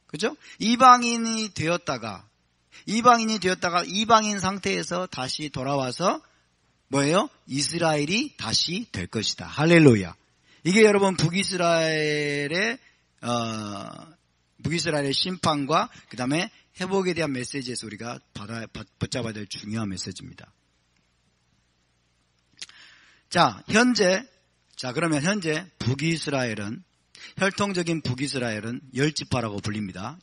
그죠? 이방인이 되었다가 이방인이 되었다가 이방인 상태에서 다시 돌아와서 뭐예요? 이스라엘이 다시 될 것이다. 할렐루야. 이게 여러분 북이스라엘의 심판과 그 다음에 회복에 대한 메시지에서 우리가 붙잡아야 될 중요한 메시지입니다. 그러면 현재 북이스라엘은, 혈통적인 북이스라엘은 열지파라고 불립니다.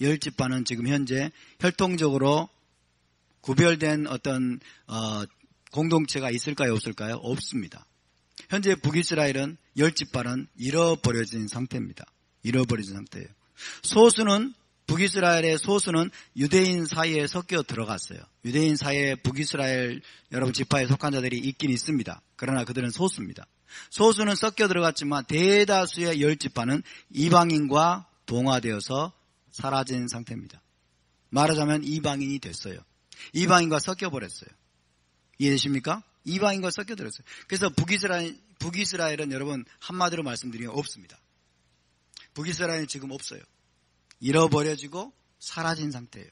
열지파는 지금 현재 혈통적으로 구별된 어떤 공동체가 있을까요, 없을까요? 없습니다. 현재 북이스라엘은 열지파는 잃어버려진 상태입니다. 잃어버려진 상태예요. 북이스라엘의 소수는 유대인 사이에 섞여 들어갔어요. 유대인 사이에 북이스라엘 여러분 지파에 속한 자들이 있긴 있습니다. 그러나 그들은 소수입니다. 소수는 섞여 들어갔지만 대다수의 열지파는 이방인과 동화되어서 사라진 상태입니다. 말하자면 이방인이 됐어요. 이방인과 섞여버렸어요. 이해되십니까? 이방인과 섞여들었어요. 그래서 북이스라엘은 여러분 한마디로 말씀드리면 없습니다. 북이스라엘은 지금 없어요. 잃어버려지고 사라진 상태예요.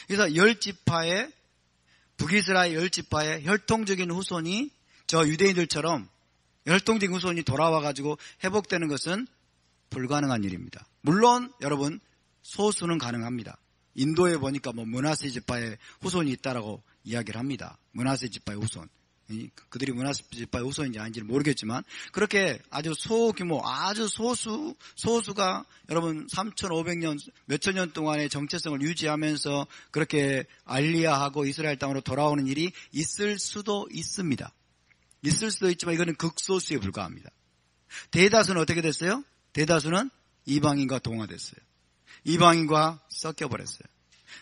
그래서 북이스라엘 열지파의 혈통적인 후손이 저 유대인들처럼 혈통적인 후손이 돌아와가지고 회복되는 것은 불가능한 일입니다. 물론 여러분 소수는 가능합니다. 인도에 보니까 므낫세 지파의 후손이 있다라고 이야기를 합니다. 므낫세 지파의 후손. 그들이 므낫세 지파의 후손인지 아닌지는 모르겠지만 그렇게 아주 소규모 아주 소수가 여러분 3,500년 몇천 년 동안의 정체성을 유지하면서 그렇게 알리야하고 이스라엘 땅으로 돌아오는 일이 있을 수도 있습니다. 있을 수도 있지만 이거는 극소수에 불과합니다. 대다수는 어떻게 됐어요? 대다수는 이방인과 동화됐어요. 이방인과 섞여버렸어요.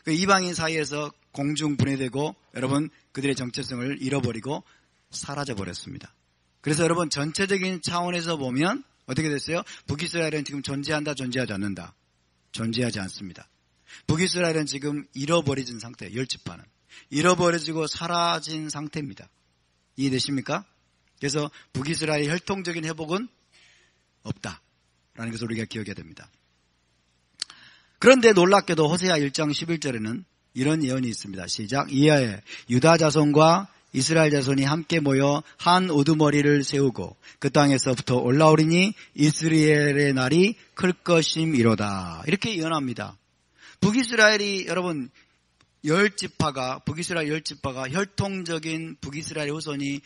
그 이방인 사이에서 공중분해되고 여러분 그들의 정체성을 잃어버리고 사라져버렸습니다. 그래서 여러분 전체적인 차원에서 보면 어떻게 됐어요? 북이스라엘은 지금 존재한다, 존재하지 않는다? 존재하지 않습니다. 북이스라엘은 지금 잃어버려진 상태예요. 열지파는 잃어버려지고 사라진 상태입니다. 이해되십니까? 그래서 북이스라엘의 혈통적인 회복은 없다라는 것을 우리가 기억해야 됩니다. 그런데 놀랍게도 호세아 1장 11절에는 이런 예언이 있습니다. 시작. 이하에 유다 자손과 이스라엘 자손이 함께 모여 한 우두머리를 세우고 그 땅에서부터 올라오리니 이스라엘의 날이 클 것임이로다. 이렇게 예언합니다. 북이스라엘이 여러분 북이스라엘 열지파가 혈통적인 북이스라엘 후손이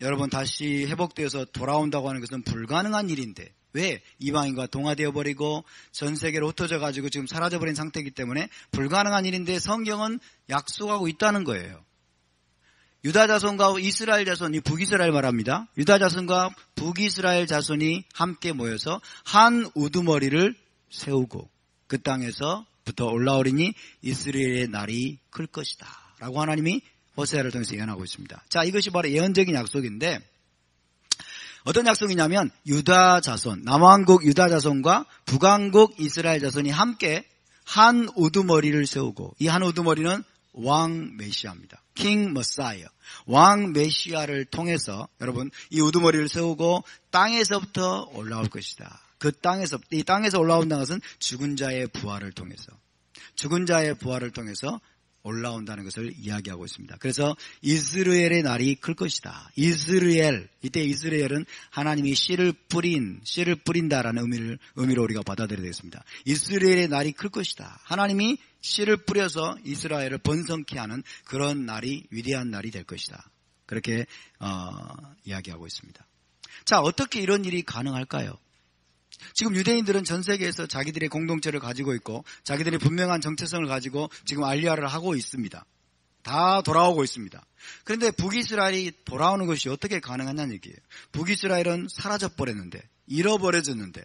여러분 다시 회복되어서 돌아온다고 하는 것은 불가능한 일인데 왜? 이방인과 동화되어 버리고 전 세계로 흩어져 가지고 지금 사라져버린 상태이기 때문에 불가능한 일인데 성경은 약속하고 있다는 거예요. 유다 자손과 이스라엘 자손이 북이스라엘 말합니다. 유다 자손과 북이스라엘 자손이 함께 모여서 한 우두머리를 세우고 그 땅에서부터 올라오리니 이스라엘의 날이 클 것이다 라고 하나님이 호세아를 통해서 예언하고 있습니다. 자, 이것이 바로 예언적인 약속인데 어떤 약속이냐면 유다 자손, 남왕국 유다 자손과 북왕국 이스라엘 자손이 함께 한 우두머리를 세우고 이 한 우두머리는 왕 메시아입니다. 킹 머사이어. 왕 메시아를 통해서 여러분 이 우두머리를 세우고 땅에서부터 올라올 것이다. 이 땅에서 올라온다는 것은 죽은 자의 부활을 통해서 올라온다는 것을 이야기하고 있습니다. 그래서 이스라엘의 날이 클 것이다. 이때 이스라엘은 하나님이 씨를 뿌린다라는 의미로 우리가 받아들여야 되겠습니다. 이스라엘의 날이 클 것이다. 하나님이 씨를 뿌려서 이스라엘을 번성케 하는 그런 날이 위대한 날이 될 것이다. 그렇게 이야기하고 있습니다. 자, 어떻게 이런 일이 가능할까요? 지금 유대인들은 전 세계에서 자기들의 공동체를 가지고 있고 자기들의 분명한 정체성을 가지고 지금 알리야를 하고 있습니다. 다 돌아오고 있습니다. 그런데 북이스라엘이 돌아오는 것이 어떻게 가능하냐는 얘기예요. 북이스라엘은 사라져버렸는데 잃어버려졌는데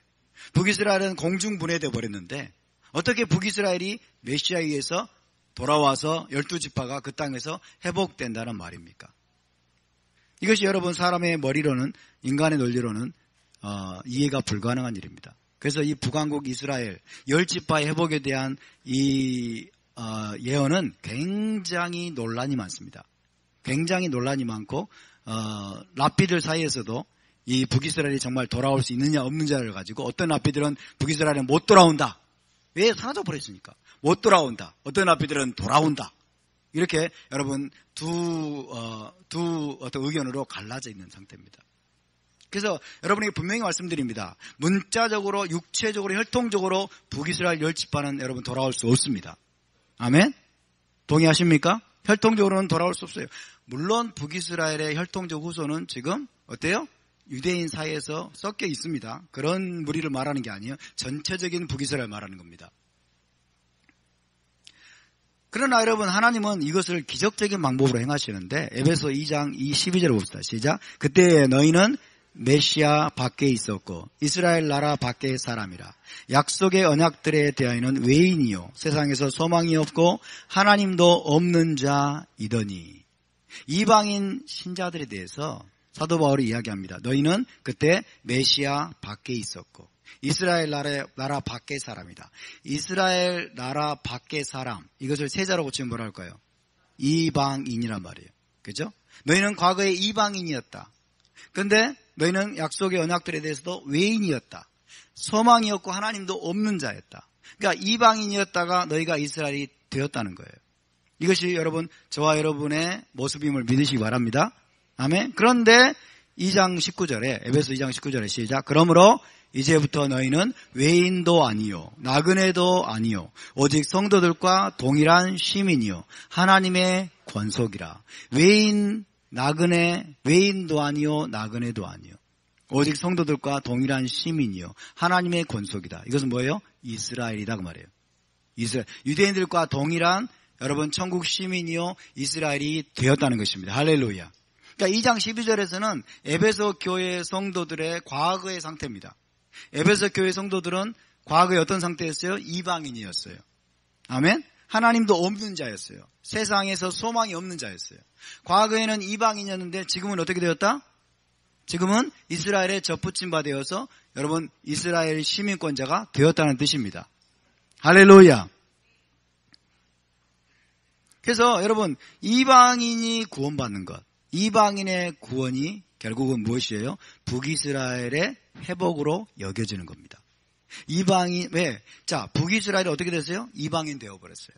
북이스라엘은 공중분해되어 버렸는데 어떻게 북이스라엘이 메시아에 의해서 돌아와서 12지파가 그 땅에서 회복된다는 말입니까? 이것이 여러분 사람의 머리로는 인간의 논리로는 이해가 불가능한 일입니다. 그래서 이 북왕국 이스라엘 10지파의 회복에 대한 이 예언은 굉장히 논란이 많습니다. 굉장히 논란이 많고 랍비들 사이에서도 이 북이스라엘이 정말 돌아올 수 있느냐 없느냐를 가지고 어떤 랍비들은 북이스라엘은 못 돌아온다. 왜? 사라져 버렸으니까. 못 돌아온다. 어떤 라피들은 돌아온다. 이렇게 여러분 두 어떤 의견으로 갈라져 있는 상태입니다. 그래서 여러분에게 분명히 말씀드립니다. 문자적으로, 육체적으로, 혈통적으로 북이스라엘 10지파는 여러분 돌아올 수 없습니다. 아멘? 동의하십니까? 혈통적으로는 돌아올 수 없어요. 물론 북이스라엘의 혈통적 후손은 지금 어때요? 유대인 사이에서 섞여 있습니다. 그런 무리를 말하는 게 아니에요. 전체적인 북이스라엘 말하는 겁니다. 그러나 여러분, 하나님은 이것을 기적적인 방법으로 행하시는데 에베소 2장 12절을 봅시다. 시작. 그때 너희는 메시아 밖에 있었고 이스라엘 나라 밖의 사람이라. 약속의 언약들에 대하여는 외인이요 세상에서 소망이 없고 하나님도 없는 자이더니. 이방인 신자들에 대해서 사도 바울이 이야기합니다. 너희는 그때 메시아 밖에 있었고 이스라엘 나라 밖의 사람이다. 이스라엘 나라 밖의 사람, 이것을 세자로 고치면 뭐라 할까요? 이방인이란 말이에요. 그죠? 너희는 과거에 이방인이었다. 근데 너희는 약속의 언약들에 대해서도 외인이었다. 소망이 없고 하나님도 없는 자였다. 그러니까 이방인이었다가 너희가 이스라엘이 되었다는 거예요. 이것이 여러분, 저와 여러분의 모습임을 믿으시기 바랍니다. 아멘. 그런데 2장 19절에, 에베소 2장 19절에 시작. 그러므로 이제부터 너희는 외인도 아니요 나그네도 아니요 오직 성도들과 동일한 시민이요 하나님의 권속이라. 외인, 나그네, 외인도 아니요 나그네도 아니요 오직 성도들과 동일한 시민이요 하나님의 권속이다. 이것은 뭐예요? 이스라엘이다 그 말이에요. 이스라엘, 유대인들과 동일한 여러분 천국 시민이요 이스라엘이 되었다는 것입니다. 할렐루야. 그러니까 2장 12절에서는 에베소 교회 성도들의 과거의 상태입니다. 에베소 교회 성도들은 과거에 어떤 상태였어요? 이방인이었어요. 아멘? 하나님도 없는 자였어요. 세상에서 소망이 없는 자였어요. 과거에는 이방인이었는데 지금은 어떻게 되었다? 지금은 이스라엘의 접붙임 바 되어서 여러분 이스라엘 시민권자가 되었다는 뜻입니다. 할렐루야. 그래서 여러분 이방인이 구원받는 것, 이방인의 구원이 결국은 무엇이에요? 북이스라엘의 회복으로 여겨지는 겁니다. 이방인, 왜? 자, 북이스라엘이 어떻게 됐어요? 이방인 되어버렸어요.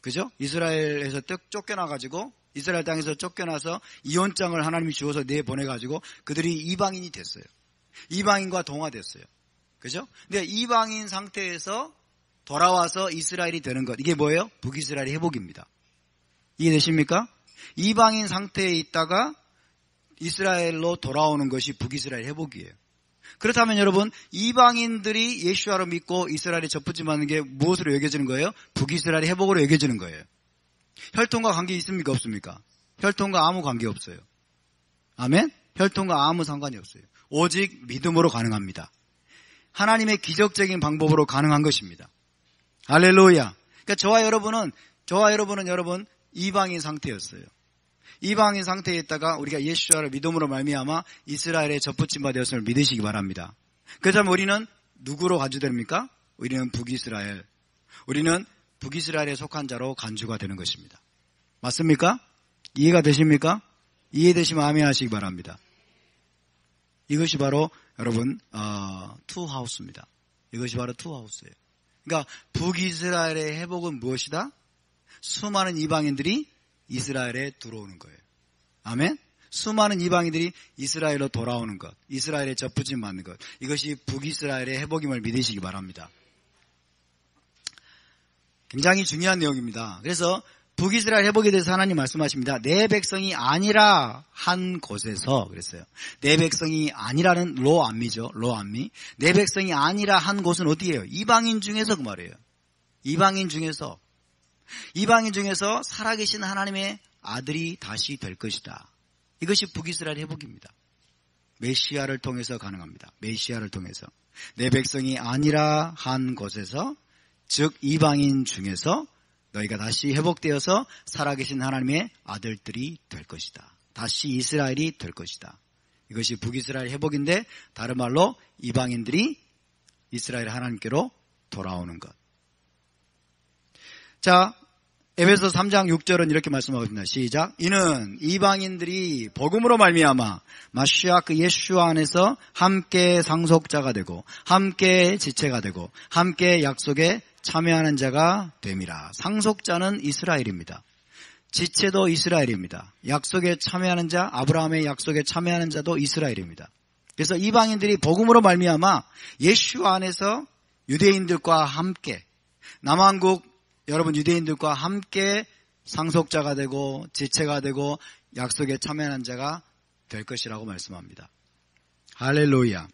그죠? 이스라엘에서 쫓겨나가지고, 이스라엘 땅에서 쫓겨나서 이혼장을 하나님이 주어서 내보내가지고 그들이 이방인이 됐어요. 이방인과 동화됐어요. 그죠? 근데 이방인 상태에서 돌아와서 이스라엘이 되는 것, 이게 뭐예요? 북이스라엘의 회복입니다. 이해되십니까? 이방인 상태에 있다가 이스라엘로 돌아오는 것이 북이스라엘 회복이에요. 그렇다면 여러분, 이방인들이 예수와로 믿고 이스라엘에 접붙임하는 게 무엇으로 여겨지는 거예요? 북이스라엘의 회복으로 여겨지는 거예요. 혈통과 관계 있습니까? 없습니까? 혈통과 아무 관계 없어요. 아멘? 혈통과 아무 상관이 없어요. 오직 믿음으로 가능합니다. 하나님의 기적적인 방법으로 가능한 것입니다. 할렐루야. 그러니까 저와 여러분은 여러분 이방인 상태였어요. 이방인 상태에 있다가 우리가 예수와를 믿음으로 말미암아 이스라엘에 접붙임 바 되었음을 믿으시기 바랍니다. 그렇다면 우리는 누구로 간주됩니까? 우리는 북이스라엘. 우리는 북이스라엘에 속한 자로 간주가 되는 것입니다. 맞습니까? 이해가 되십니까? 이해되시면 아멘 하시기 바랍니다. 이것이 바로 여러분 투하우스입니다. 이것이 바로 투하우스예요. 그러니까 북이스라엘의 회복은 무엇이다? 수많은 이방인들이 이스라엘에 들어오는 거예요. 아멘? 수많은 이방인들이 이스라엘로 돌아오는 것, 이스라엘에 접붙임 받는 것, 이것이 북이스라엘의 회복임을 믿으시기 바랍니다. 굉장히 중요한 내용입니다. 그래서 북이스라엘 회복에 대해서 하나님 말씀하십니다. 내 백성이 아니라 한 곳에서 그랬어요. 내 백성이 아니라는 로암미죠. 로암미. 내 백성이 아니라 한 곳은 어디예요? 이방인 중에서 그 말이에요. 이방인 중에서 살아계신 하나님의 아들이 다시 될 것이다. 이것이 북이스라엘 회복입니다. 메시아를 통해서 가능합니다. 메시아를 통해서. 내 백성이 아니라 한 곳에서, 즉 이방인 중에서 너희가 다시 회복되어서 살아계신 하나님의 아들들이 될 것이다. 다시 이스라엘이 될 것이다. 이것이 북이스라엘 회복인데 다른 말로 이방인들이 이스라엘 하나님께로 돌아오는 것. 자, 에베소 3장 6절은 이렇게 말씀하고 있습니다. 시작. 이는 이방인들이 복음으로 말미암아 마시아 그 예수 안에서 함께 상속자가 되고 함께 지체가 되고 함께 약속에 참여하는 자가 됨이라. 상속자는 이스라엘입니다. 지체도 이스라엘입니다. 약속에 참여하는 자, 아브라함의 약속에 참여하는 자도 이스라엘입니다. 그래서 이방인들이 복음으로 말미암아 예수 안에서 유대인들과 함께, 남한국 여러분 유대인들과 함께 상속자가 되고 지체가 되고 약속에 참여하는 자가 될 것이라고 말씀합니다. 할렐루야.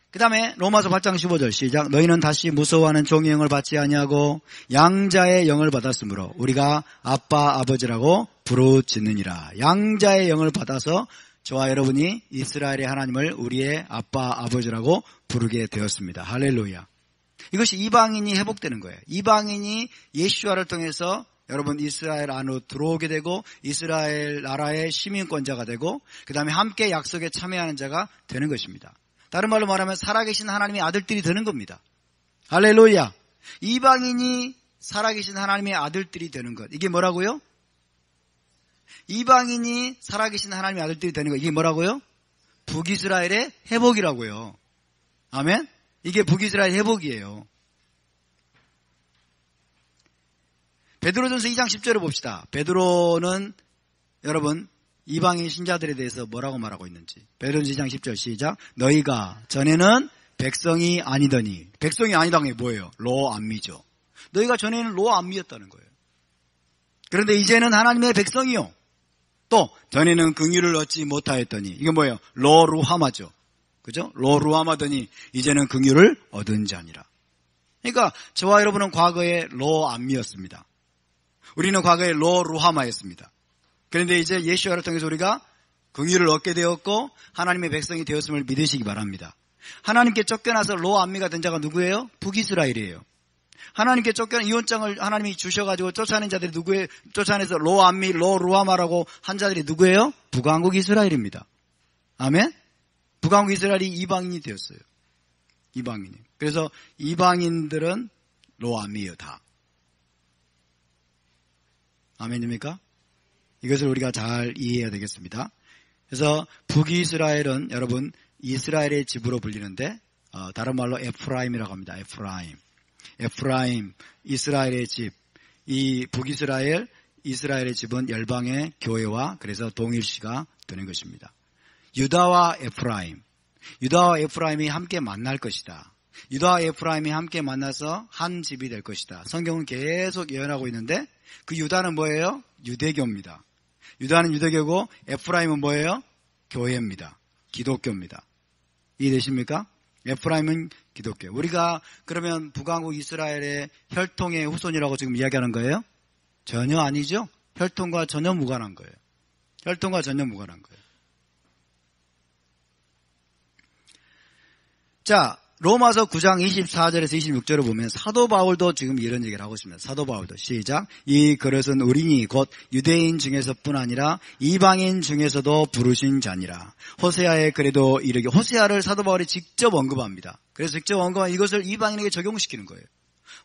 그 다음에 로마서 8장 15절 시작. 너희는 다시 무서워하는 종의 영을 받지 아니하고 양자의 영을 받았으므로 우리가 아빠 아버지라고 부르짖느니라. 양자의 영을 받아서 저와 여러분이 이스라엘의 하나님을 우리의 아빠 아버지라고 부르게 되었습니다. 할렐루야. 이것이 이방인이 회복되는 거예요. 이방인이 예수와를 통해서 여러분 이스라엘 안으로 들어오게 되고 이스라엘 나라의 시민권자가 되고 그 다음에 함께 약속에 참여하는 자가 되는 것입니다. 다른 말로 말하면 살아계신 하나님의 아들들이 되는 겁니다. 할렐루야. 이방인이 살아계신 하나님의 아들들이 되는 것. 이게 뭐라고요? 이방인이 살아계신 하나님의 아들들이 되는 것. 이게 뭐라고요? 북이스라엘의 회복이라고요. 아멘? 이게 북이스라엘 회복이에요. 베드로전서 2장 10절을 봅시다. 베드로는 여러분 이방인 신자들에 대해서 뭐라고 말하고 있는지. 베드로전서 2장 10절 시작. 너희가 전에는 백성이 아니더니. 백성이 아니다는 게 뭐예요? 로암미죠. 너희가 전에는 로암미였다는 거예요. 그런데 이제는 하나님의 백성이요. 또 전에는 긍휼을 얻지 못하였더니. 이게 뭐예요? 로루하마죠. 그죠? 로루하마더니 이제는 긍휼을 얻은 자니라. 그러니까 저와 여러분은 과거에 로암미였습니다. 우리는 과거에 로루하마였습니다. 그런데 이제 예수와를 통해서 우리가 긍휼을 얻게 되었고 하나님의 백성이 되었음을 믿으시기 바랍니다. 하나님께 쫓겨나서 로암미가 된 자가 누구예요? 북이스라엘이에요. 하나님께 쫓겨난 이혼장을 하나님이 주셔가지고 쫓아낸 자들이 누구예요? 쫓아내서 로암미, 로루하마라고 한 자들이 누구예요? 북왕국 이스라엘입니다. 아멘? 북왕국 이스라엘이 이방인이 되었어요. 이방인이. 그래서 이방인들은 로암미예요, 다. 아멘입니까? 이것을 우리가 잘 이해해야 되겠습니다. 그래서 북이스라엘은 여러분 이스라엘의 집으로 불리는데 다른 말로 에프라임이라고 합니다. 에프라임, 이스라엘의 집. 이 북이스라엘, 이스라엘의 집은 열방의 교회와 그래서 동일시가 되는 것입니다. 유다와 에프라임이 함께 만날 것이다. 유다와 에프라임이 함께 만나서 한 집이 될 것이다. 성경은 계속 예언하고 있는데 그 유다는 뭐예요? 유대교입니다. 유다는 유대교고 에프라임은 뭐예요? 교회입니다. 기독교입니다. 이해되십니까? 에프라임은 기독교. 우리가 그러면 북왕국 이스라엘의 혈통의 후손이라고 지금 이야기하는 거예요? 전혀 아니죠. 혈통과 전혀 무관한 거예요. 자, 로마서 9장 24절에서 26절을 보면 사도 바울도 지금 이런 얘기를 하고 있습니다. 사도 바울도 시작. 이 그릇은 우리니 곧 유대인 중에서뿐 아니라 이방인 중에서도 부르신 자니라. 호세아의 글에도 이르기. 호세아를 사도 바울이 직접 언급합니다. 그래서 직접 언급한 이것을 이방인에게 적용시키는 거예요.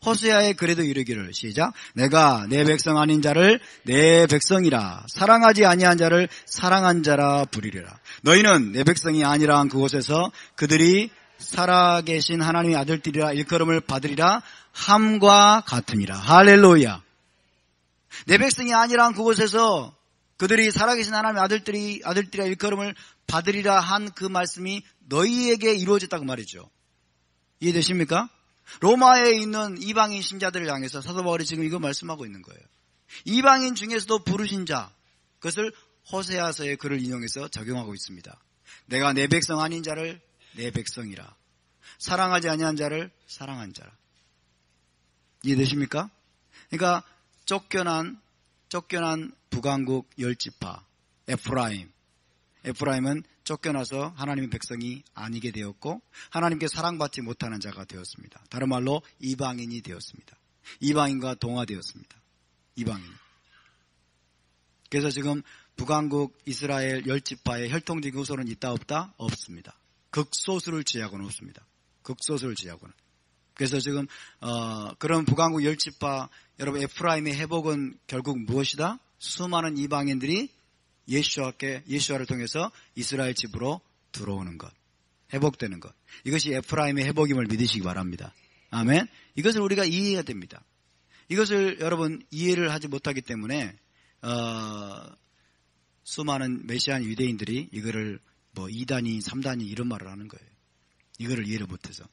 호세아의 글에도 이르기를 시작. 내가 내 백성 아닌 자를 내 백성이라 사랑하지 아니한 자를 사랑한 자라 부리리라. 너희는 내 백성이 아니라 한 그곳에서 그들이 살아계신 하나님의 아들들이라 일컬음을 받으리라 함과 같으니라. 할렐루야. 내 백성이 아니라 그곳에서 그들이 살아계신 하나님의 아들들이라 일컬음을 받으리라 한 그 말씀이 너희에게 이루어졌다고 말이죠. 이해되십니까? 로마에 있는 이방인 신자들을 향해서 사도 바울이 지금 이거 말씀하고 있는 거예요. 이방인 중에서도 부르신 자, 그것을 호세아서의 글을 인용해서 적용하고 있습니다. 내가 내 백성 아닌 자를 내 백성이라. 사랑하지 아니한 자를 사랑한 자라. 이해되십니까? 그러니까 쫓겨난 북왕국 10지파 에프라임은 쫓겨나서 하나님의 백성이 아니게 되었고 하나님께 사랑받지 못하는 자가 되었습니다. 다른 말로 이방인이 되었습니다. 이방인과 동화되었습니다. 이방인. 그래서 지금 북왕국 이스라엘 10지파의 혈통적인 후손은 있다 없다? 없습니다. 극소수를 제외하고는 없습니다. 극소수를 제외하고는. 그래서 지금 그런 북왕국 10지파 여러분 에프라임의 회복은 결국 무엇이다? 수많은 이방인들이 예수와를 통해서 이스라엘 집으로 들어오는 것, 회복되는 것. 이것이 에프라임의 회복임을 믿으시기 바랍니다. 아멘. 이것을 우리가 이해해야 됩니다. 이것을 여러분 이해를 하지 못하기 때문에 수많은 메시안 유대인들이 이거를 뭐 2단위, 3단위 이런 말을 하는 거예요. 이거를 이해를 못해서.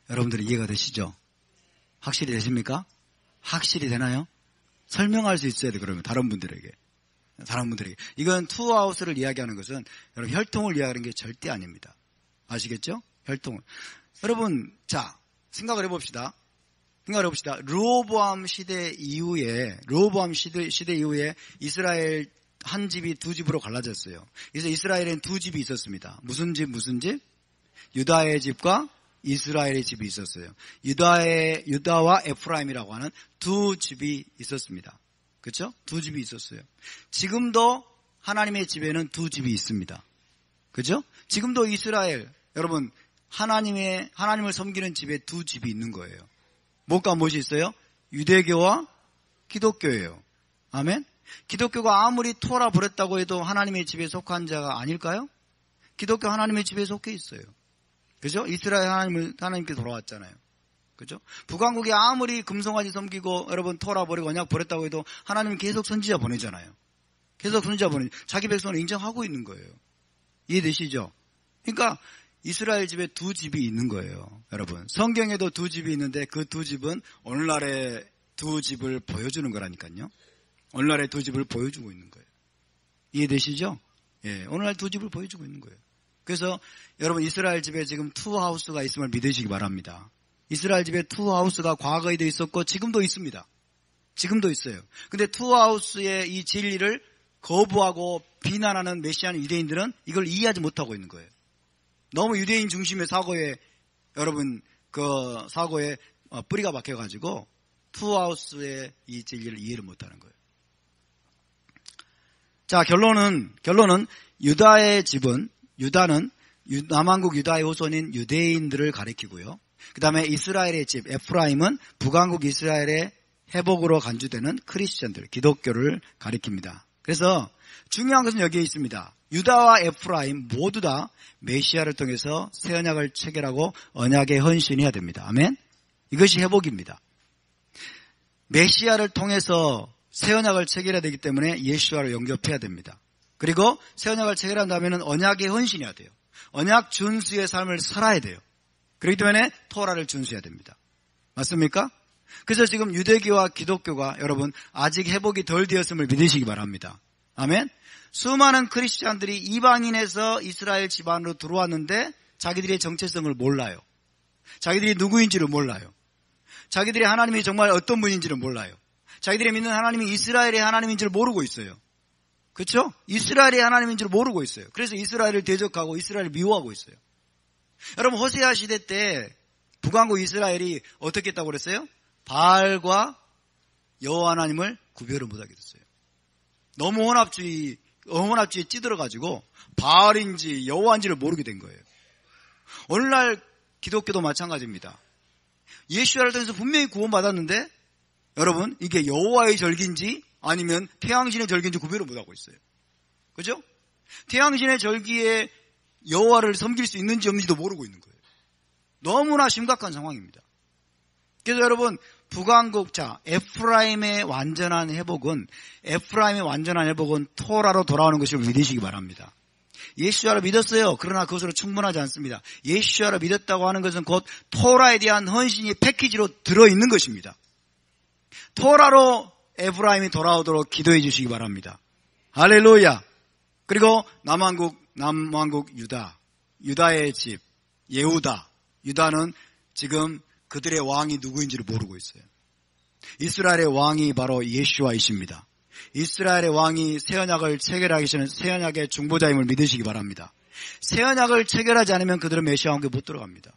여러분들이 이해가 되시죠? 확실히 되십니까? 확실히 되나요? 설명할 수 있어야 돼, 그러면 다른 분들에게. 이건 투하우스를 이야기하는 것은 여러분 혈통을 이야기하는 게 절대 아닙니다. 아시겠죠? 혈통을. 여러분, 자, 생각을 해봅시다. 르호보암 시대 이후에 이스라엘 한 집이 두 집으로 갈라졌어요. 그래서 이스라엘엔 두 집이 있었습니다. 무슨 집? 유다의 집과 이스라엘의 집이 있었어요. 유다와 에프라임이라고 하는 두 집이 있었습니다. 그렇죠? 두 집이 있었어요. 지금도 하나님의 집에는 두 집이 있습니다. 그렇죠? 지금도 이스라엘, 여러분, 하나님을 섬기는 집에 두 집이 있는 거예요. 뭐가 무엇이 있어요? 유대교와 기독교예요. 아멘? 기독교가 아무리 토라 버렸다고 해도 하나님의 집에 속한 자가 아닐까요? 기독교 하나님의 집에 속해 있어요. 그죠? 이스라엘 하나님께 돌아왔잖아요. 그죠? 북왕국이 아무리 금송아지 섬기고 여러분 토라 버리고 언약 버렸다고 해도 하나님은 계속 선지자 보내잖아요. 자기 백성을 인정하고 있는 거예요. 이해되시죠? 그러니까 이스라엘 집에 두 집이 있는 거예요. 여러분, 성경에도 두 집이 있는데 그 두 집은 오늘날의 두 집을 보여주는 거라니까요. 오늘날의 두 집을 보여주고 있는 거예요. 이해되시죠? 예, 오늘날 두 집을 보여주고 있는 거예요. 그래서 여러분 이스라엘 집에 지금 투하우스가 있음을 믿으시기 바랍니다. 이스라엘 집에 투하우스가 과거에도 있었고 지금도 있습니다. 지금도 있어요. 근데 투하우스의 이 진리를 거부하고 비난하는 메시안 유대인들은 이걸 이해하지 못하고 있는 거예요. 너무 유대인 중심의 사고에 여러분 그 사고에 뿌리가 박혀가지고 투하우스의 이 진리를 이해를 못하는 거예요. 자, 결론은 유다는 남왕국 유다의 후손인 유대인들을 가리키고요. 그 다음에 이스라엘의 집 에프라임은 북왕국 이스라엘의 회복으로 간주되는 크리스천들, 기독교를 가리킵니다. 그래서 중요한 것은 여기에 있습니다. 유다와 에프라임 모두 다 메시아를 통해서 새 언약을 체결하고 언약에 헌신해야 됩니다. 아멘. 이것이 회복입니다. 메시아를 통해서 새 언약을 체결해야 되기 때문에 예수와를 영접해야 됩니다. 그리고 새 언약을 체결한다면 언약에 헌신해야 돼요. 언약 준수의 삶을 살아야 돼요. 그렇기 때문에 토라를 준수해야 됩니다. 맞습니까? 그래서 지금 유대교와 기독교가 여러분 아직 회복이 덜 되었음을 믿으시기 바랍니다. 아멘. 수많은 크리스찬들이 이방인에서 이스라엘 집안으로 들어왔는데 자기들의 정체성을 몰라요. 자기들이 누구인지를 몰라요. 자기들이 하나님이 정말 어떤 분인지를 몰라요. 자기들이 믿는 하나님이 이스라엘의 하나님인지를 모르고 있어요. 그렇죠? 이스라엘의 하나님인 줄 모르고 있어요. 그래서 이스라엘을 대적하고 이스라엘을 미워하고 있어요. 여러분 호세아 시대 때 북왕국 이스라엘이 어떻게 했다고 그랬어요? 바알과 여호와 하나님을 구별을 못하게 됐어요. 너무 혼합주의에 찌들어가지고 바알인지 여호와인지를 모르게 된 거예요. 오늘날 기독교도 마찬가지입니다. 예수야를 통해서 분명히 구원받았는데 여러분 이게 여호와의 절기인지 아니면 태양신의 절기인지 구별을 못하고 있어요. 그죠? 태양신의 절기에 여호와를 섬길 수 있는지 없는지도 모르고 있는 거예요. 너무나 심각한 상황입니다. 그래서 여러분 북왕국 에프라임의 완전한 회복은 토라로 돌아오는 것을 믿으시기 바랍니다. 예수야를 믿었어요. 그러나 그것으로 충분하지 않습니다. 예수야를 믿었다고 하는 것은 곧 토라에 대한 헌신이 패키지로 들어있는 것입니다. 토라로 에프라임이 돌아오도록 기도해 주시기 바랍니다. 할렐루야. 그리고 남왕국 유다의 집 유다는 지금 그들의 왕이 누구인지를 모르고 있어요. 이스라엘의 왕이 바로 예수와이십니다. 이스라엘의 왕이 새 언약을 체결하기 전에 새 언약의 중보자임을 믿으시기 바랍니다. 새 언약을 체결하지 않으면 그들은 메시아와 함께 못 들어갑니다.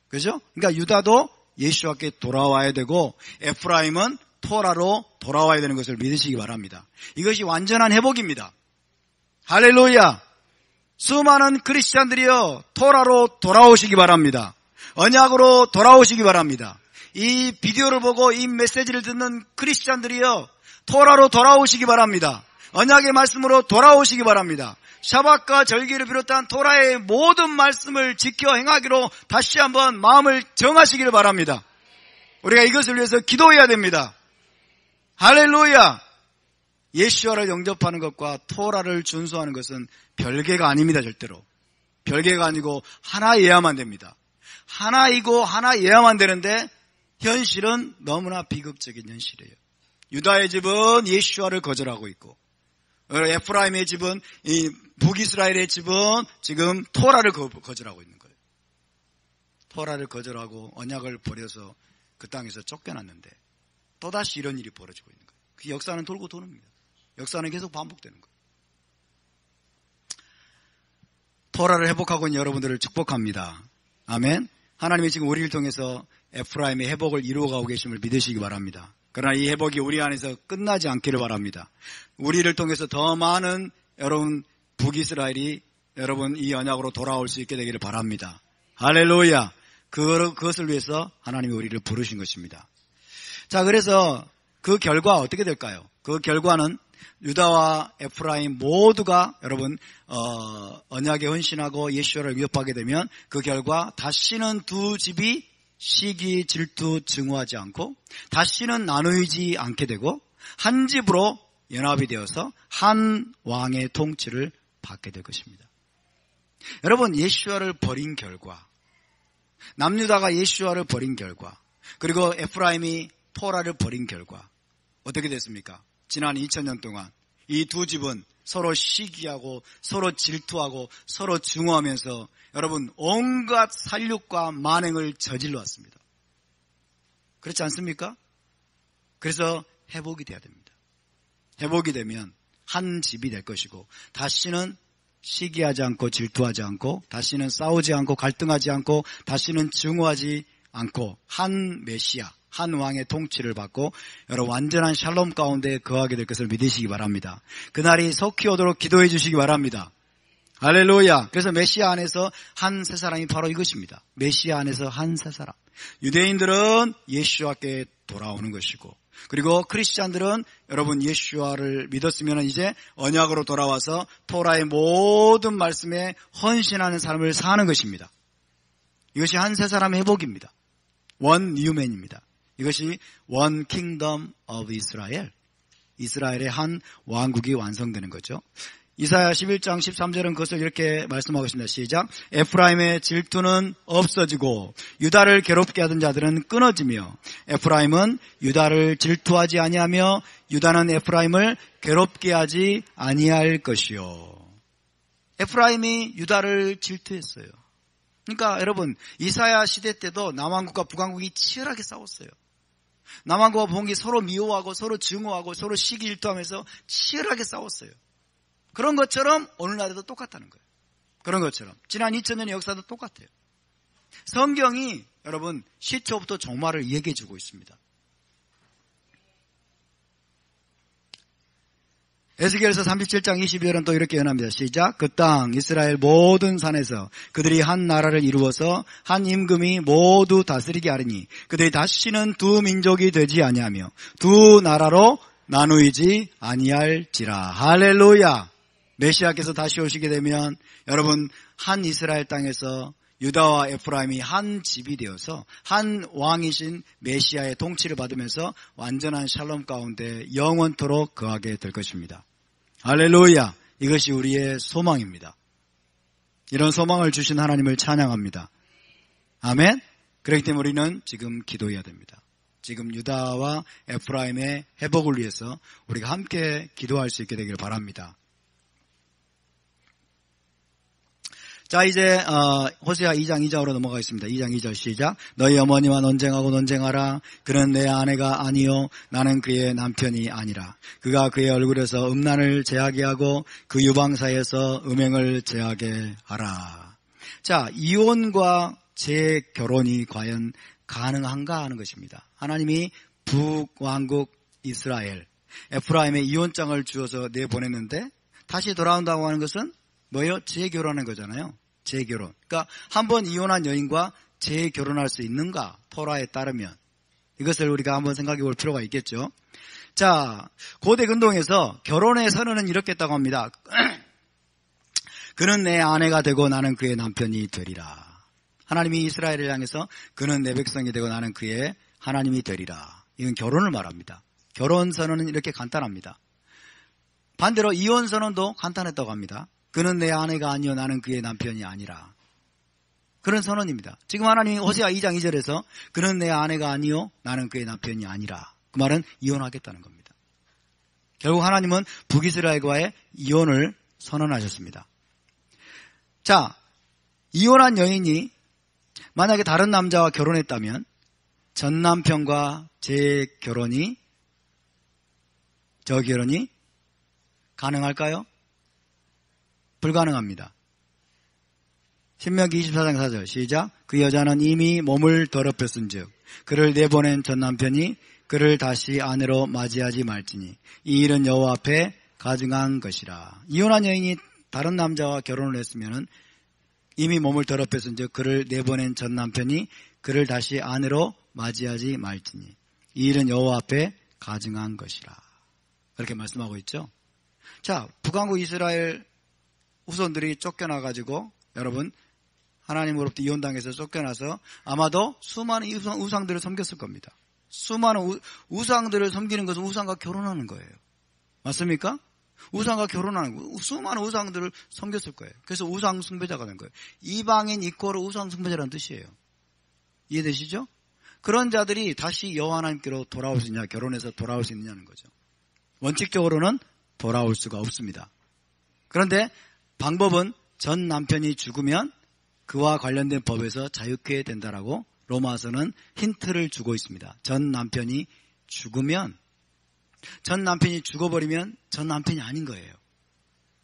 그죠? 그러니까 유다도 예수와께 돌아와야 되고 에프라임은 토라로 돌아와야 되는 것을 믿으시기 바랍니다. 이것이 완전한 회복입니다. 할렐루야. 수많은 크리스찬들이여 토라로 돌아오시기 바랍니다. 언약으로 돌아오시기 바랍니다. 이 비디오를 보고 이 메시지를 듣는 크리스찬들이여, 토라로 돌아오시기 바랍니다. 언약의 말씀으로 돌아오시기 바랍니다. 샤밧과 절기를 비롯한 토라의 모든 말씀을 지켜 행하기로 다시 한번 마음을 정하시기를 바랍니다. 우리가 이것을 위해서 기도해야 됩니다. 할렐루야! 예수와를 영접하는 것과 토라를 준수하는 것은 별개가 아닙니다. 절대로. 별개가 아니고 하나여야만 됩니다. 하나이고 하나여야만 되는데 현실은 너무나 비극적인 현실이에요. 유다의 집은 예수와를 거절하고 있고, 에프라임의 집은, 이 북이스라엘의 집은 지금 토라를 거절하고 있는 거예요. 토라를 거절하고 언약을 버려서 그 땅에서 쫓겨났는데 또다시 이런 일이 벌어지고 있는 거예요. 그 역사는 돌고 도는입니다. 역사는 계속 반복되는 거예요. 토라를 회복하고 있는 여러분들을 축복합니다. 아멘. 하나님이 지금 우리를 통해서 에프라임의 회복을 이루어가고 계심을 믿으시기 바랍니다. 그러나 이 회복이 우리 안에서 끝나지 않기를 바랍니다. 우리를 통해서 더 많은 여러분 북이스라엘이 여러분 이 언약으로 돌아올 수 있게 되기를 바랍니다. 할렐루야. 그것을 위해서 하나님이 우리를 부르신 것입니다. 자, 그래서 그 결과 어떻게 될까요? 그 결과는 유다와 에프라임 모두가 여러분 언약에 헌신하고 예수를 위협하게 되면 그 결과 다시는 두 집이 시기, 질투, 증오하지 않고 다시는 나누이지 않게 되고 한 집으로 연합이 되어서 한 왕의 통치를 받게 될 것입니다. 여러분, 예수와를 버린 결과, 남유다가 예수와를 버린 결과, 그리고 에프라임이 토라를 버린 결과 어떻게 됐습니까? 지난 2000년 동안 이 두 집은 서로 시기하고 서로 질투하고 서로 증오하면서 여러분 온갖 살육과 만행을 저질러 왔습니다. 그렇지 않습니까? 그래서 회복이 돼야 됩니다. 회복이 되면 한 집이 될 것이고 다시는 시기하지 않고 질투하지 않고 다시는 싸우지 않고 갈등하지 않고 다시는 증오하지 않고 한 메시아, 한 왕의 통치를 받고 여러분 완전한 샬롬 가운데 거하게 될 것을 믿으시기 바랍니다. 그날이 속히 오도록 기도해 주시기 바랍니다. 할렐루야. 그래서 메시아 안에서 한 세 사람이 바로 이것입니다. 메시아 안에서 한 세 사람. 유대인들은 예수와께 돌아오는 것이고, 그리고 크리스찬들은 여러분 예수와를 믿었으면 이제 언약으로 돌아와서 토라의 모든 말씀에 헌신하는 삶을 사는 것입니다. 이것이 한 세 사람의 회복입니다. 원 뉴맨입니다. 이것이 원 킹덤 오브 이스라엘, 이스라엘의 한 왕국이 완성되는 거죠. 이사야 11장 13절은 그것을 이렇게 말씀하고 있습니다. 시작. 에프라임의 질투는 없어지고 유다를 괴롭게 하던 자들은 끊어지며 에프라임은 유다를 질투하지 아니하며 유다는 에프라임을 괴롭게 하지 아니할 것이요. 에프라임이 유다를 질투했어요. 그러니까 여러분 이사야 시대 때도 남왕국과 북왕국이 치열하게 싸웠어요. 남왕국과 북왕국이 서로 미워하고 서로 증오하고 서로 시기질투하면서 치열하게 싸웠어요. 그런 것처럼 오늘날에도 똑같다는 거예요. 그런 것처럼 지난 2000년의 역사도 똑같아요. 성경이 여러분 시초부터 종말을 얘기해 주고 있습니다. 에스겔서 37장 22절은 또 이렇게 연합니다. 시작. 그 땅 이스라엘 모든 산에서 그들이 한 나라를 이루어서 한 임금이 모두 다스리게 하리니 그들이 다시는 두 민족이 되지 아니하며 두 나라로 나누이지 아니할지라. 할렐루야. 메시아께서 다시 오시게 되면 여러분 한 이스라엘 땅에서 유다와 에프라임이 한 집이 되어서 한 왕이신 메시아의 통치를 받으면서 완전한 샬롬 가운데 영원토록 거하게 될 것입니다. 할렐루야. 이것이 우리의 소망입니다. 이런 소망을 주신 하나님을 찬양합니다. 아멘. 그렇기 때문에 우리는 지금 기도해야 됩니다. 지금 유다와 에프라임의 회복을 위해서 우리가 함께 기도할 수 있게 되기를 바랍니다. 자, 이제 호세아 2장 2절로 넘어가겠습니다. 2장 2절 시작. 너희 어머니와 논쟁하고 논쟁하라. 그는 내 아내가 아니요 나는 그의 남편이 아니라. 그가 그의 얼굴에서 음란을 제하게 하고 그 유방사에서 음행을 제하게 하라. 자, 이혼과 재결혼이 과연 가능한가 하는 것입니다. 하나님이 북왕국 이스라엘 에프라임에 이혼장을 주어서 내보냈는데 다시 돌아온다고 하는 것은 뭐예요? 재결혼하는 거잖아요. 재결혼. 그러니까 한 번 이혼한 여인과 재결혼할 수 있는가? 토라에 따르면. 이것을 우리가 한번 생각해 볼 필요가 있겠죠. 자, 고대 근동에서 결혼의 선언은 이렇게 했다고 합니다. 그는 내 아내가 되고 나는 그의 남편이 되리라. 하나님이 이스라엘을 향해서 그는 내 백성이 되고 나는 그의 하나님이 되리라. 이건 결혼을 말합니다. 결혼 선언은 이렇게 간단합니다. 반대로 이혼 선언도 간단했다고 합니다. 그는 내 아내가 아니요 나는 그의 남편이 아니라. 그런 선언입니다. 지금 하나님이 호세아 2장 2절에서 그는 내 아내가 아니요 나는 그의 남편이 아니라. 그 말은 이혼하겠다는 겁니다. 결국 하나님은 북이스라엘과의 이혼을 선언하셨습니다. 자, 이혼한 여인이 만약에 다른 남자와 결혼했다면 전 남편과 재결혼이 저결혼이 가능할까요? 불가능합니다. 신명기 24장 4절 시작. 그 여자는 이미 몸을 더럽혔은즉 그를 내보낸 전 남편이 그를 다시 아내로 맞이하지 말지니 이 일은 여호와 앞에 가증한 것이라. 이혼한 여인이 다른 남자와 결혼을 했으면 이미 몸을 더럽혔은즉 그를 내보낸 전 남편이 그를 다시 아내로 맞이하지 말지니 이 일은 여호와 앞에 가증한 것이라. 그렇게 말씀하고 있죠. 자, 북왕국 이스라엘 후손들이 쫓겨나가지고 여러분 하나님으로부터 이혼당해서 쫓겨나서 아마도 수많은 우상들을 섬겼을 겁니다. 수많은 우상들을 섬기는 것은 우상과 결혼하는 거예요. 맞습니까? 우상과 결혼하는 거, 수많은 우상들을 섬겼을 거예요. 그래서 우상 숭배자가 된 거예요. 이방인 이코르 우상 숭배자라는 뜻이에요. 이해되시죠? 그런 자들이 다시 여호와 하나님께로 돌아올 수 있냐, 결혼해서 돌아올 수 있느냐는 거죠. 원칙적으로는 돌아올 수가 없습니다. 그런데 방법은 전 남편이 죽으면 그와 관련된 법에서 자유케 된다라고 로마서는 힌트를 주고 있습니다. 전 남편이 죽으면, 전 남편이 죽어버리면 전 남편이 아닌 거예요.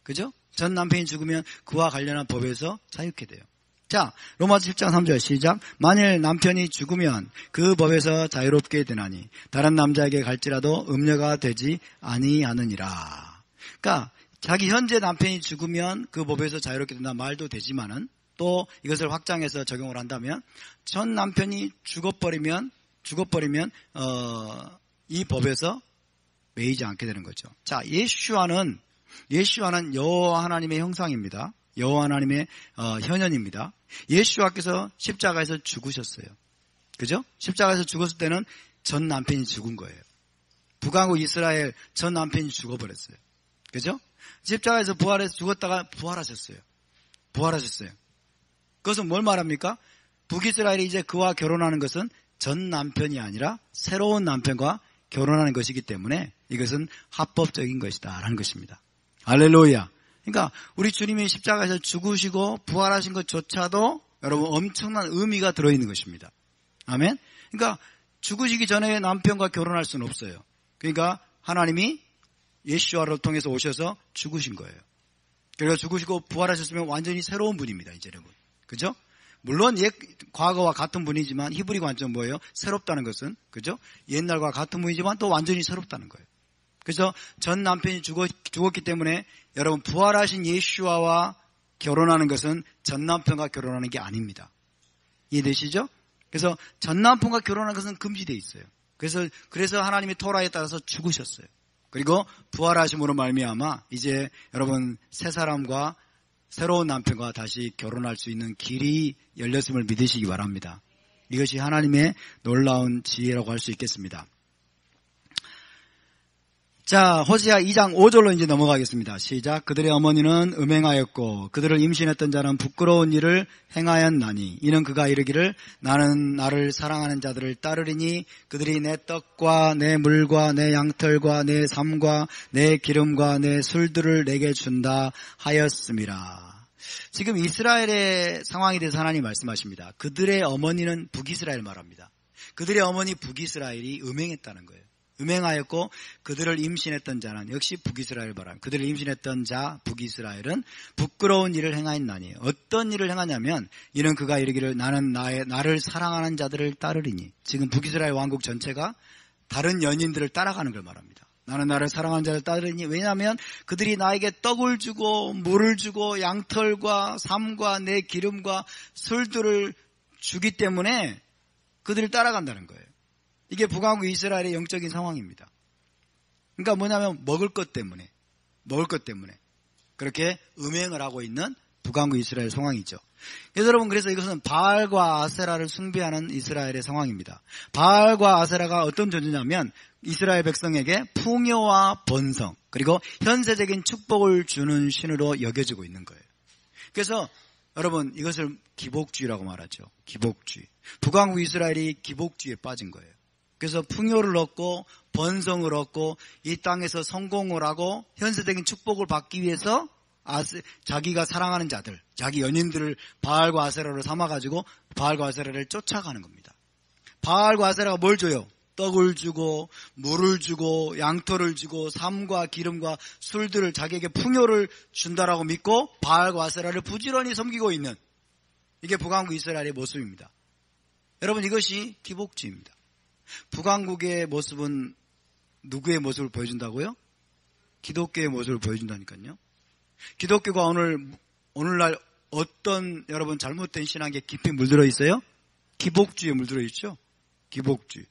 그죠? 전 남편이 죽으면 그와 관련한 법에서 자유케 돼요. 자, 로마서 10장 3절 시작. 만일 남편이 죽으면 그 법에서 자유롭게 되나니 다른 남자에게 갈지라도 음녀가 되지 아니하느니라. 그러니까 자기 현재 남편이 죽으면 그 법에서 자유롭게 된다 말도 되지만은 또 이것을 확장해서 적용을 한다면 전 남편이 죽어버리면 이 법에서 매이지 않게 되는 거죠. 자, 예슈아는 여호와 하나님의 형상입니다. 여호와 하나님의 현현입니다. 예수와께서 십자가에서 죽으셨어요. 그죠? 십자가에서 죽었을 때는 전 남편이 죽은 거예요. 북왕국 이스라엘 전 남편이 죽어버렸어요. 그죠? 십자가에서 부활해서 죽었다가 부활하셨어요. 그것은 뭘 말합니까? 북이스라엘이 이제 그와 결혼하는 것은 전 남편이 아니라 새로운 남편과 결혼하는 것이기 때문에 이것은 합법적인 것이다 라는 것입니다. 할렐루야. 그러니까 우리 주님이 십자가에서 죽으시고 부활하신 것조차도 여러분 엄청난 의미가 들어있는 것입니다. 아멘. 그러니까 죽으시기 전에 남편과 결혼할 수는 없어요. 그러니까 하나님이 예수와를 통해서 오셔서 죽으신 거예요. 그래서 죽으시고 부활하셨으면 완전히 새로운 분입니다. 이제 여러분. 그죠? 물론 과거와 같은 분이지만 히브리 관점 뭐예요? 새롭다는 것은 그죠? 옛날과 같은 분이지만 또 완전히 새롭다는 거예요. 그래서 전 남편이 죽었기 때문에 여러분 부활하신 예수와와 결혼하는 것은 전 남편과 결혼하는 게 아닙니다. 이해되시죠? 그래서 전 남편과 결혼하는 것은 금지되어 있어요. 그래서 하나님이 토라에 따라서 죽으셨어요. 그리고 부활하심으로 말미암아 이제 여러분 새 사람과 새로운 남편과 다시 결혼할 수 있는 길이 열렸음을 믿으시기 바랍니다. 이것이 하나님의 놀라운 지혜라고 할 수 있겠습니다. 자, 호세아 2장 5절로 이제 넘어가겠습니다. 시작. 그들의 어머니는 음행하였고 그들을 임신했던 자는 부끄러운 일을 행하였나니 이는 그가 이르기를 나는 나를 사랑하는 자들을 따르리니 그들이 내 떡과 내 물과 내 양털과 내 삶과 내 기름과 내 술들을 내게 준다 하였음이라. 지금 이스라엘의 상황에 대해서 하나님이 말씀하십니다. 그들의 어머니는 북이스라엘 말합니다. 그들의 어머니 북이스라엘이 음행했다는 거예요. 음행하였고 그들을 임신했던 자는 역시 북이스라엘 바람. 그들을 임신했던 자 북이스라엘은 부끄러운 일을 행하였나니 어떤 일을 행하냐면 이는 그가 이르기를 나는 나를 사랑하는 자들을 따르리니. 지금 북이스라엘 왕국 전체가 다른 연인들을 따라가는 걸 말합니다. 나는 나를 사랑하는 자를 따르리니 왜냐하면 그들이 나에게 떡을 주고 물을 주고 양털과 삶과 내 기름과 술들을 주기 때문에 그들을 따라간다는 거예요. 이게 북왕국 이스라엘의 영적인 상황입니다. 그러니까 뭐냐면 먹을 것 때문에 그렇게 음행을 하고 있는 북왕국 이스라엘 상황이죠. 그래서 여러분, 그래서 이것은 바알과 아세라를 숭배하는 이스라엘의 상황입니다. 바알과 아세라가 어떤 존재냐면 이스라엘 백성에게 풍요와 번성 그리고 현세적인 축복을 주는 신으로 여겨지고 있는 거예요. 그래서 여러분, 이것을 기복주의라고 말하죠. 기복주의. 북왕국 이스라엘이 기복주의에 빠진 거예요. 그래서 풍요를 얻고 번성을 얻고 이 땅에서 성공을 하고 현세적인 축복을 받기 위해서 자기가 사랑하는 자들, 자기 연인들을 바알과 아세라로 삼아가지고 바알과 아세라를 쫓아가는 겁니다. 바알과 아세라가 뭘 줘요? 떡을 주고 물을 주고 양털을 주고 삶과 기름과 술들을 자기에게 풍요를 준다라고 믿고 바알과 아세라를 부지런히 섬기고 있는, 이게 북왕국 이스라엘의 모습입니다. 여러분, 이것이 기복주의입니다. 북왕국의 모습은 누구의 모습을 보여준다고요? 기독교의 모습을 보여준다니까요. 기독교가 오늘날 어떤 여러분 잘못된 신앙에 깊이 물들어 있어요? 기복주의에 물들어 있죠. 기복주의.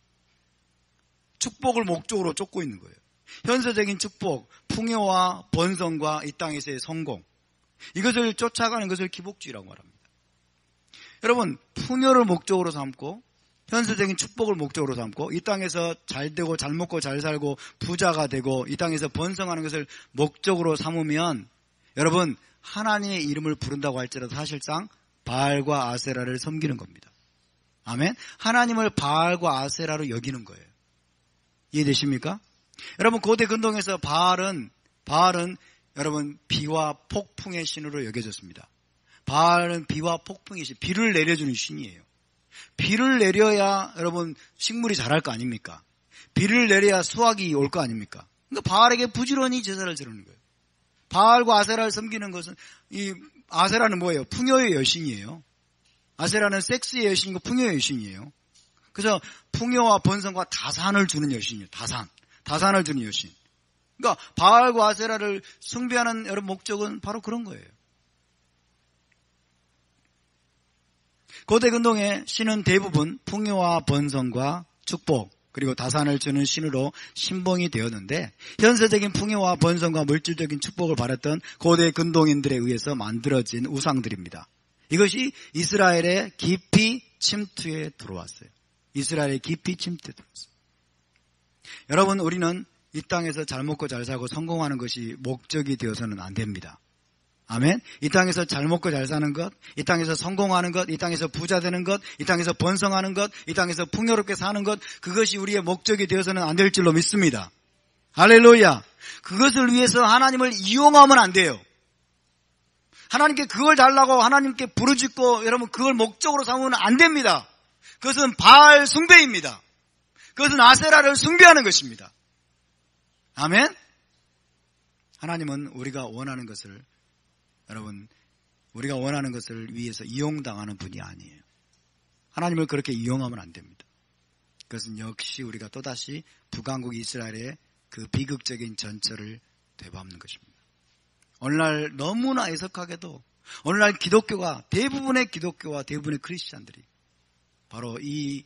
축복을 목적으로 쫓고 있는 거예요. 현세적인 축복, 풍요와 번성과 이 땅에서의 성공, 이것을 쫓아가는 것을 기복주의라고 말합니다. 여러분, 풍요를 목적으로 삼고 현세적인 축복을 목적으로 삼고 이 땅에서 잘 되고 잘 먹고 잘 살고 부자가 되고 이 땅에서 번성하는 것을 목적으로 삼으면 여러분, 하나님의 이름을 부른다고 할지라도 사실상 바알과 아세라를 섬기는 겁니다. 아멘. 하나님을 바알과 아세라로 여기는 거예요. 이해되십니까? 여러분, 고대 근동에서 바알은 여러분 비와 폭풍의 신으로 여겨졌습니다. 바알은 비와 폭풍의 신, 비를 내려주는 신이에요. 비를 내려야 여러분 식물이 자랄 거 아닙니까? 비를 내려야 수확이 올 거 아닙니까? 그러니까 바알에게 부지런히 제사를 지르는 거예요. 바알과 아세라를 섬기는 것은, 이 아세라는 뭐예요? 풍요의 여신이에요. 아세라는 섹스의 여신이고 풍요의 여신이에요. 그래서 풍요와 번성과 다산을 주는 여신이에요. 다산을 주는 여신. 그러니까 바알과 아세라를 숭배하는 여러분 목적은 바로 그런 거예요. 고대 근동의 신은 대부분 풍요와 번성과 축복 그리고 다산을 주는 신으로 신봉이 되었는데, 현세적인 풍요와 번성과 물질적인 축복을 바랐던 고대 근동인들에 의해서 만들어진 우상들입니다. 이것이 이스라엘의 깊이 침투에 들어왔어요. 여러분, 우리는 이 땅에서 잘 먹고 잘 살고 성공하는 것이 목적이 되어서는 안 됩니다. 아멘. 이 땅에서 잘 먹고 잘 사는 것, 이 땅에서 성공하는 것, 이 땅에서 부자 되는 것, 이 땅에서 번성하는 것, 이 땅에서 풍요롭게 사는 것, 그것이 우리의 목적이 되어서는 안 될 줄로 믿습니다. 할렐루야. 그것을 위해서 하나님을 이용하면 안 돼요. 하나님께 그걸 달라고 하나님께 부르짖고 여러분 그걸 목적으로 삼으면 안 됩니다. 그것은 바알 숭배입니다. 그것은 아세라를 숭배하는 것입니다. 아멘. 하나님은 우리가 원하는 것을 위해서 이용당하는 분이 아니에요. 하나님을 그렇게 이용하면 안 됩니다. 그것은 역시 우리가 또다시 북왕국 이스라엘의 그 비극적인 전철을 되밟는 것입니다. 오늘날 너무나 애석하게도 오늘날 대부분의 기독교와 대부분의 크리스찬들이 바로 이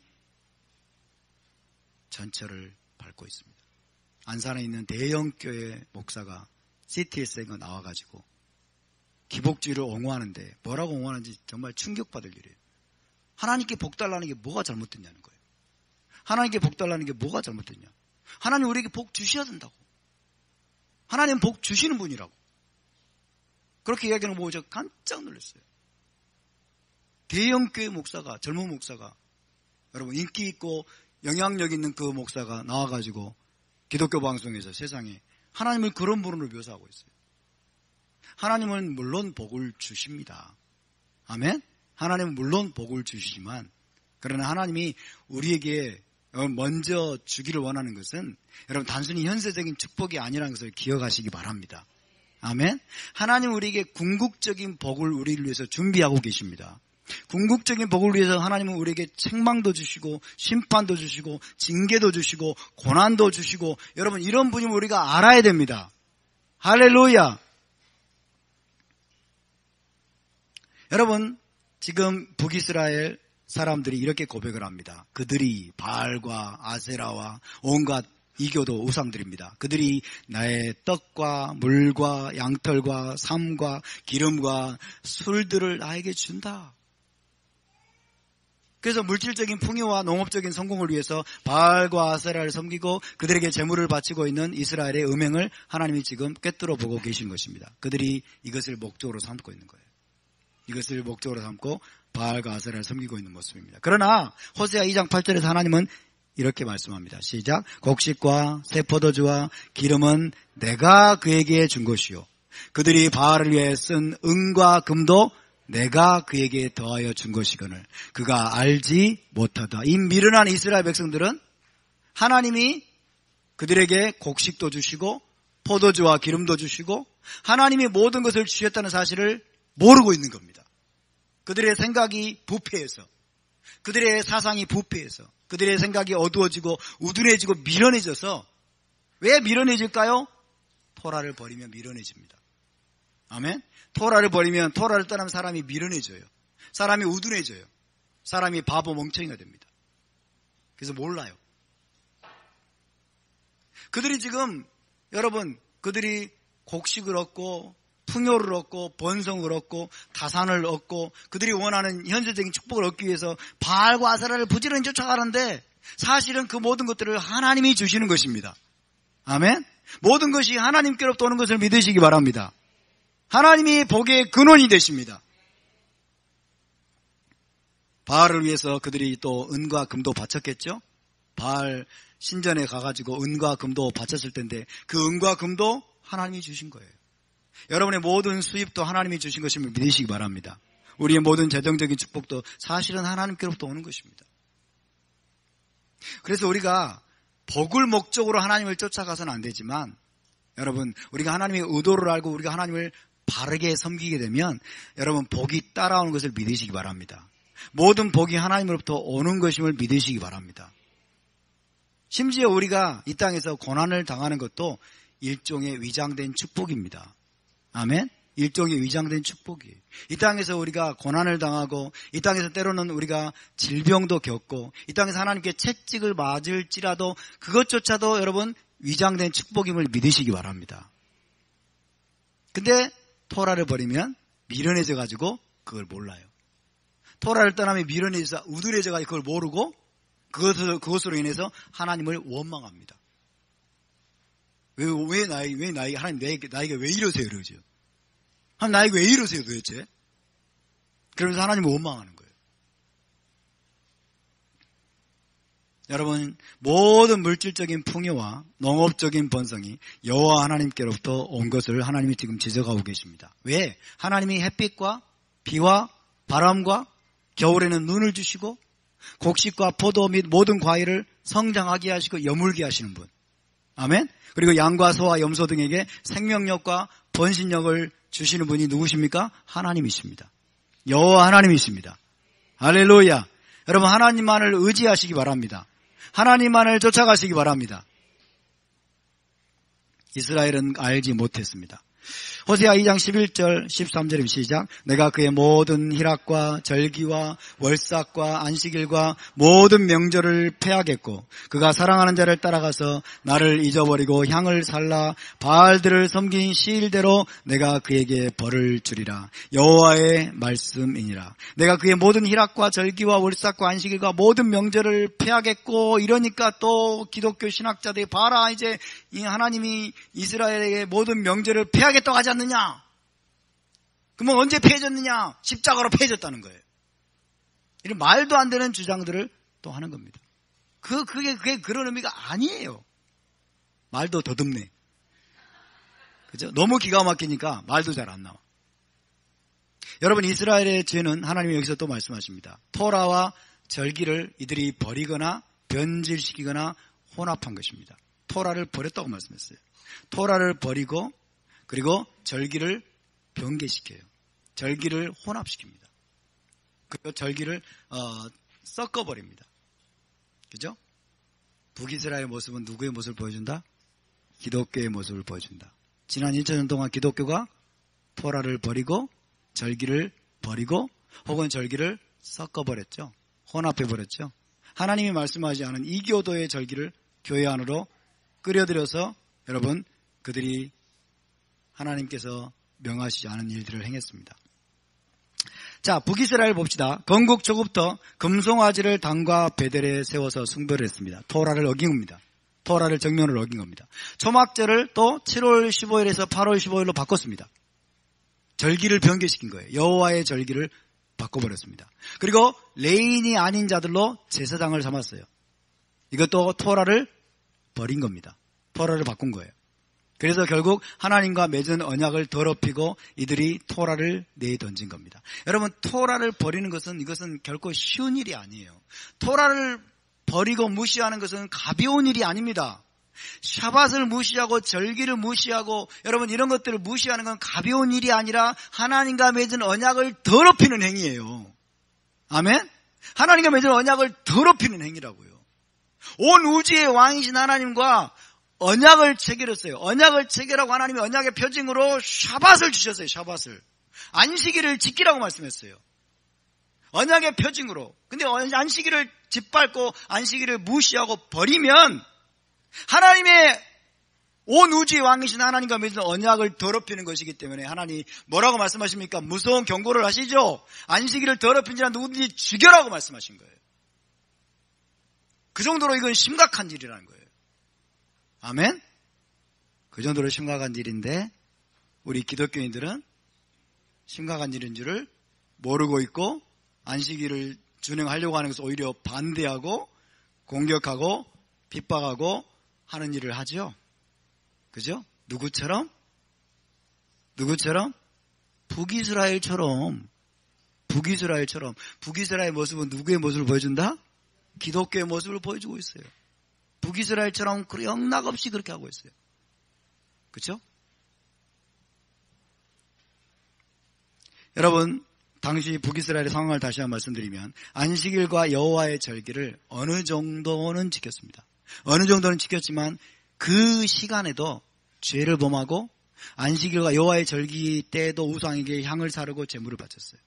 전철을 밟고 있습니다. 안산에 있는 대형교회 목사가 CTS에가 나와가지고 기복주의를 옹호하는데 뭐라고 옹호하는지 정말 충격받을 일이에요. 하나님께 복 달라는 게 뭐가 잘못됐냐는 거예요. 하나님께 복 달라는 게 뭐가 잘못됐냐. 하나님 우리에게 복 주셔야 된다고. 하나님은 복 주시는 분이라고. 그렇게 이야기하는 거 보고 제가 깜짝 놀랐어요. 대형교회 목사가, 젊은 목사가, 여러분 인기 있고 영향력 있는 그 목사가 나와가지고 기독교 방송에서 세상에 하나님을 그런 분으로 묘사하고 있어요. 하나님은 물론 복을 주십니다. 아멘? 하나님은 물론 복을 주시지만, 그러나 하나님이 우리에게 먼저 주기를 원하는 것은 여러분 단순히 현세적인 축복이 아니라는 것을 기억하시기 바랍니다. 아멘? 하나님 우리에게 궁극적인 복을 우리를 위해서 준비하고 계십니다. 궁극적인 복을 위해서 하나님은 우리에게 책망도 주시고 심판도 주시고 징계도 주시고 고난도 주시고, 여러분 이런 분임을 우리가 알아야 됩니다. 할렐루야. 여러분 지금 북이스라엘 사람들이 이렇게 고백을 합니다. 그들이 바알과 아세라와 온갖 이교도 우상들입니다. 그들이 나의 떡과 물과 양털과 삶과 기름과 술들을 나에게 준다. 그래서 물질적인 풍요와 농업적인 성공을 위해서 바알과 아세라를 섬기고 그들에게 제물을 바치고 있는 이스라엘의 음행을 하나님이 지금 꿰뚫어 보고 계신 것입니다. 그들이 이것을 목적으로 삼고 있는 거예요. 이것을 목적으로 삼고 바알과 아세라를 섬기고 있는 모습입니다. 그러나 호세아 2장 8절에서 하나님은 이렇게 말씀합니다. 시작. 곡식과 새 포도주와 기름은 내가 그에게 준 것이요 그들이 바알을 위해 쓴 은과 금도 내가 그에게 더하여 준 것이거늘 그가 알지 못하다. 이 미련한 이스라엘 백성들은 하나님이 그들에게 곡식도 주시고 포도주와 기름도 주시고 하나님이 모든 것을 주셨다는 사실을 모르고 있는 겁니다. 그들의 생각이 부패해서, 그들의 사상이 부패해서, 그들의 생각이 어두워지고 우둔해지고 미련해져서. 왜 미련해질까요? 토라를 버리면 미련해집니다. 아멘? 토라를 버리면, 토라를 떠나면 사람이 미련해져요. 사람이 우둔해져요. 사람이 바보 멍청이가 됩니다. 그래서 몰라요. 그들이 지금, 여러분, 그들이 곡식을 얻고 풍요를 얻고 번성을 얻고 다산을 얻고 그들이 원하는 현세적인 축복을 얻기 위해서 바알과 아세라를 부지런히 쫓아가는데 사실은 그 모든 것들을 하나님이 주시는 것입니다. 아멘? 모든 것이 하나님께로부터 오는 것을 믿으시기 바랍니다. 하나님이 복의 근원이 되십니다. 바알을 위해서 그들이 또 은과 금도 바쳤겠죠? 바알 신전에 가가지고 은과 금도 바쳤을 텐데 그 은과 금도 하나님이 주신 거예요. 여러분의 모든 수입도 하나님이 주신 것임을 믿으시기 바랍니다. 우리의 모든 재정적인 축복도 사실은 하나님께로부터 오는 것입니다. 그래서 우리가 복을 목적으로 하나님을 쫓아가서는 안 되지만 여러분 우리가 하나님의 의도를 알고 우리가 하나님을 바르게 섬기게 되면 여러분 복이 따라오는 것을 믿으시기 바랍니다. 모든 복이 하나님으로부터 오는 것임을 믿으시기 바랍니다. 심지어 우리가 이 땅에서 고난을 당하는 것도 일종의 위장된 축복입니다. 아멘? 일종의 위장된 축복이에요. 이 땅에서 우리가 고난을 당하고 이 땅에서 때로는 우리가 질병도 겪고 이 땅에서 하나님께 채찍을 맞을지라도 그것조차도 여러분 위장된 축복임을 믿으시기 바랍니다. 근데 토라를 버리면 미련해져 가지고 그걸 몰라요. 토라를 떠나면 미련해져서 우둔해져 가지고 그걸 모르고 그것으로 인해서 하나님을 원망합니다. 왜 나에게 하나님 나에게 왜 이러세요 그러죠. 하나님 나에게 왜 이러세요 도대체. 그러면서 하나님을 원망하는 거예요. 여러분 모든 물질적인 풍요와 농업적인 번성이 여호와 하나님께로부터 온 것을 하나님이 지금 지적하고 계십니다. 왜? 하나님이 햇빛과 비와 바람과 겨울에는 눈을 주시고 곡식과 포도 및 모든 과일을 성장하게 하시고 여물게 하시는 분. 아멘? 그리고 양과 소와 염소 등에게 생명력과 번신력을 주시는 분이 누구십니까? 하나님이십니다. 여호와 하나님이십니다. 할렐루야. 여러분 하나님만을 의지하시기 바랍니다. 하나님만을 쫓아가시기 바랍니다. 이스라엘은 알지 못했습니다. 호세아 2장 11절 13절의 시작. 내가 그의 모든 희락과 절기와 월삭과 안식일과 모든 명절을 패하겠고 그가 사랑하는 자를 따라가서 나를 잊어버리고 향을 살라 바알들을 섬긴 시일대로 내가 그에게 벌을 주리라. 여호와의 말씀이니라. 내가 그의 모든 희락과 절기와 월삭과 안식일과 모든 명절을 패하겠고. 이러니까 또 기독교 신학자들이 봐라 이제 이 하나님이 이스라엘에게 모든 명절을 패하겠다고 하지 않느냐? 그러면 언제 패해졌느냐? 십자가로 패해졌다는 거예요. 이런 말도 안 되는 주장들을 또 하는 겁니다. 그게 그런 의미가 아니에요. 말도 더듬네. 그죠? 너무 기가 막히니까 말도 잘 안 나와. 여러분 이스라엘의 죄는 하나님이 여기서 또 말씀하십니다. 토라와 절기를 이들이 버리거나 변질시키거나 혼합한 것입니다. 토라를 버렸다고 말씀했어요. 토라를 버리고 그리고 절기를 변개시켜요. 절기를 혼합시킵니다. 그리고 절기를 섞어버립니다. 그죠? 북이스라엘의 모습은 누구의 모습을 보여준다? 기독교의 모습을 보여준다. 지난 2000년 동안 기독교가 토라를 버리고 절기를 버리고 혹은 절기를 섞어버렸죠. 혼합해버렸죠. 하나님이 말씀하지 않은 이교도의 절기를 교회 안으로 끌어들여서 여러분 그들이 하나님께서 명하시지 않은 일들을 행했습니다. 자, 북이스라엘 봅시다. 건국 초부터 금송아지를 단과 베델에 세워서 숭배를 했습니다. 토라를 어긴 겁니다. 토라를 정면으로 어긴 겁니다. 초막절을 또 7월 15일에서 8월 15일로 바꿨습니다. 절기를 변개시킨 거예요. 여호와의 절기를 바꿔버렸습니다. 그리고 레인이 아닌 자들로 제사장을 삼았어요. 이것도 토라를 버린 겁니다. 토라를 바꾼 거예요. 그래서 결국 하나님과 맺은 언약을 더럽히고 이들이 토라를 내던진 겁니다. 여러분, 토라를 버리는 것은 이것은 결코 쉬운 일이 아니에요. 토라를 버리고 무시하는 것은 가벼운 일이 아닙니다. 샤밧을 무시하고 절기를 무시하고 여러분 이런 것들을 무시하는 건 가벼운 일이 아니라 하나님과 맺은 언약을 더럽히는 행위예요. 아멘? 하나님과 맺은 언약을 더럽히는 행위라고요. 온 우주의 왕이신 하나님과 언약을 체결했어요. 언약을 체결하고 하나님이 언약의 표징으로 샤밧을 주셨어요. 샤밧을. 안식일을 지키라고 말씀했어요. 언약의 표징으로. 근데 안식일을 짓밟고 안식일을 무시하고 버리면 하나님의 온 우주의 왕이신 하나님과 맺은 언약을 더럽히는 것이기 때문에 하나님 뭐라고 말씀하십니까? 무서운 경고를 하시죠. 안식일을 더럽힌 자는 누구든지 죽여라고 말씀하신 거예요. 그 정도로 이건 심각한 일이라는 거예요. 아멘? 그 정도로 심각한 일인데 우리 기독교인들은 심각한 일인 줄을 모르고 있고 안식일을 준행하려고 하는 것을 오히려 반대하고 공격하고 핍박하고 하는 일을 하죠. 그죠? 누구처럼? 북이스라엘처럼. 북이스라엘 모습은 누구의 모습을 보여준다? 기독교의 모습을 보여주고 있어요. 북이스라엘처럼 영락없이 그렇게 하고 있어요. 그렇죠? 여러분, 당시 북이스라엘의 상황을 다시 한번 말씀드리면 안식일과 여호와의 절기를 어느 정도는 지켰습니다. 어느 정도는 지켰지만 그 시간에도 죄를 범하고 안식일과 여호와의 절기 때도 우상에게 향을 사르고 제물을 바쳤어요.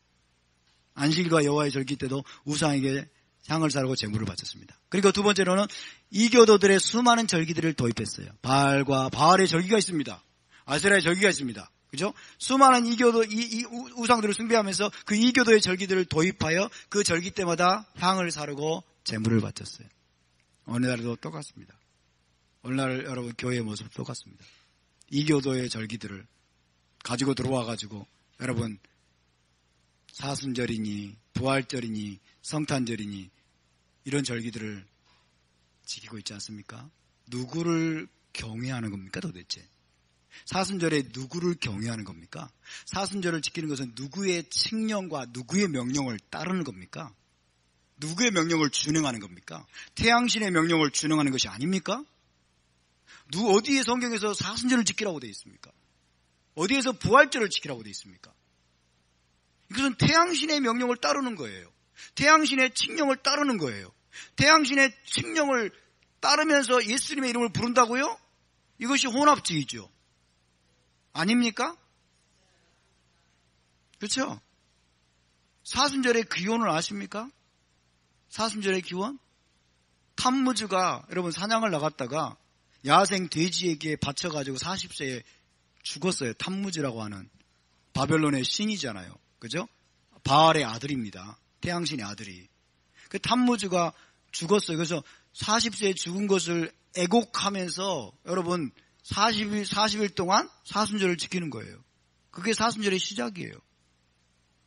안식일과 여호와의 절기 때도 우상에게 향을 사르고 제물을 바쳤습니다. 그리고 두 번째로는 이교도들의 수많은 절기들을 도입했어요. 바알의 절기가 있습니다. 아세라의 절기가 있습니다. 그죠? 수많은 이교도, 우상들을 숭배하면서 그 이교도의 절기들을 도입하여 그 절기 때마다 향을 사르고 제물을 바쳤어요. 오늘날도 똑같습니다. 오늘날 여러분 교회의 모습 똑같습니다. 이교도의 절기들을 가지고 들어와가지고 여러분 사순절이니 부활절이니 성탄절이니 이런 절기들을 지키고 있지 않습니까? 누구를 경외하는 겁니까 도대체? 사순절에 누구를 경외하는 겁니까? 사순절을 지키는 것은 누구의 칙령과 누구의 명령을 따르는 겁니까? 누구의 명령을 준행하는 겁니까? 태양신의 명령을 준행하는 것이 아닙니까? 어디에 성경에서 사순절을 지키라고 되어 있습니까? 어디에서 부활절을 지키라고 되어 있습니까? 이것은 태양신의 명령을 따르는 거예요. 태양신의 칙령을 따르는 거예요. 태양신의 칙령을 따르면서 예수님의 이름을 부른다고요? 이것이 혼합주의죠. 아닙니까? 그렇죠? 사순절의 기원을 아십니까? 사순절의 기원? 탐무즈가 여러분 사냥을 나갔다가 야생 돼지에게 바쳐가지고 40세에 죽었어요. 탐무즈라고 하는 바벨론의 신이잖아요. 그죠? 바알의 아들입니다. 태양신의 아들이. 그 탐무즈가 죽었어요. 그래서 40세에 죽은 것을 애곡하면서 여러분 40일 동안 사순절을 지키는 거예요. 그게 사순절의 시작이에요.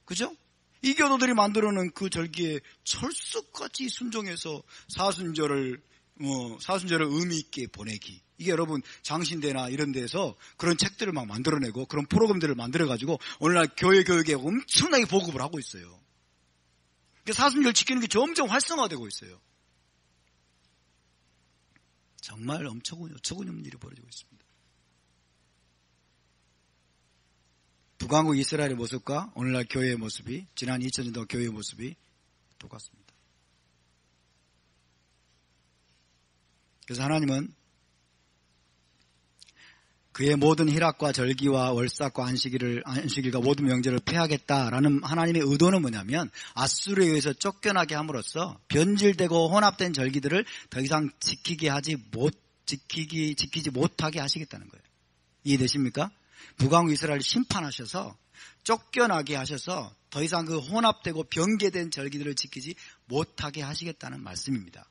그죠? 이교도들이 만들어놓은 그 절기에 철석같이 순종해서 사순절을 의미 있게 보내기. 이게 여러분 장신대나 이런 데서 그런 책들을 막 만들어내고 그런 프로그램들을 만들어가지고 오늘날 교회 교육에 엄청나게 보급을 하고 있어요. 그러니까 사순절 지키는 게 점점 활성화되고 있어요. 정말 어처구니없는 일이 벌어지고 있습니다. 북왕국 이스라엘의 모습과 오늘날 교회의 모습이 지난 2000년도 교회의 모습이 똑같습니다. 그래서 하나님은 그의 모든 희락과 절기와 월삭과 안식일과 모든 명절을 폐하겠다라는 하나님의 의도는 뭐냐면 아수르에 의해서 쫓겨나게 함으로써 변질되고 혼합된 절기들을 더 이상 지키지 못하게 하시겠다는 거예요. 이해되십니까? 북왕국 이스라엘을 심판하셔서 쫓겨나게 하셔서 더 이상 그 혼합되고 변개된 절기들을 지키지 못하게 하시겠다는 말씀입니다.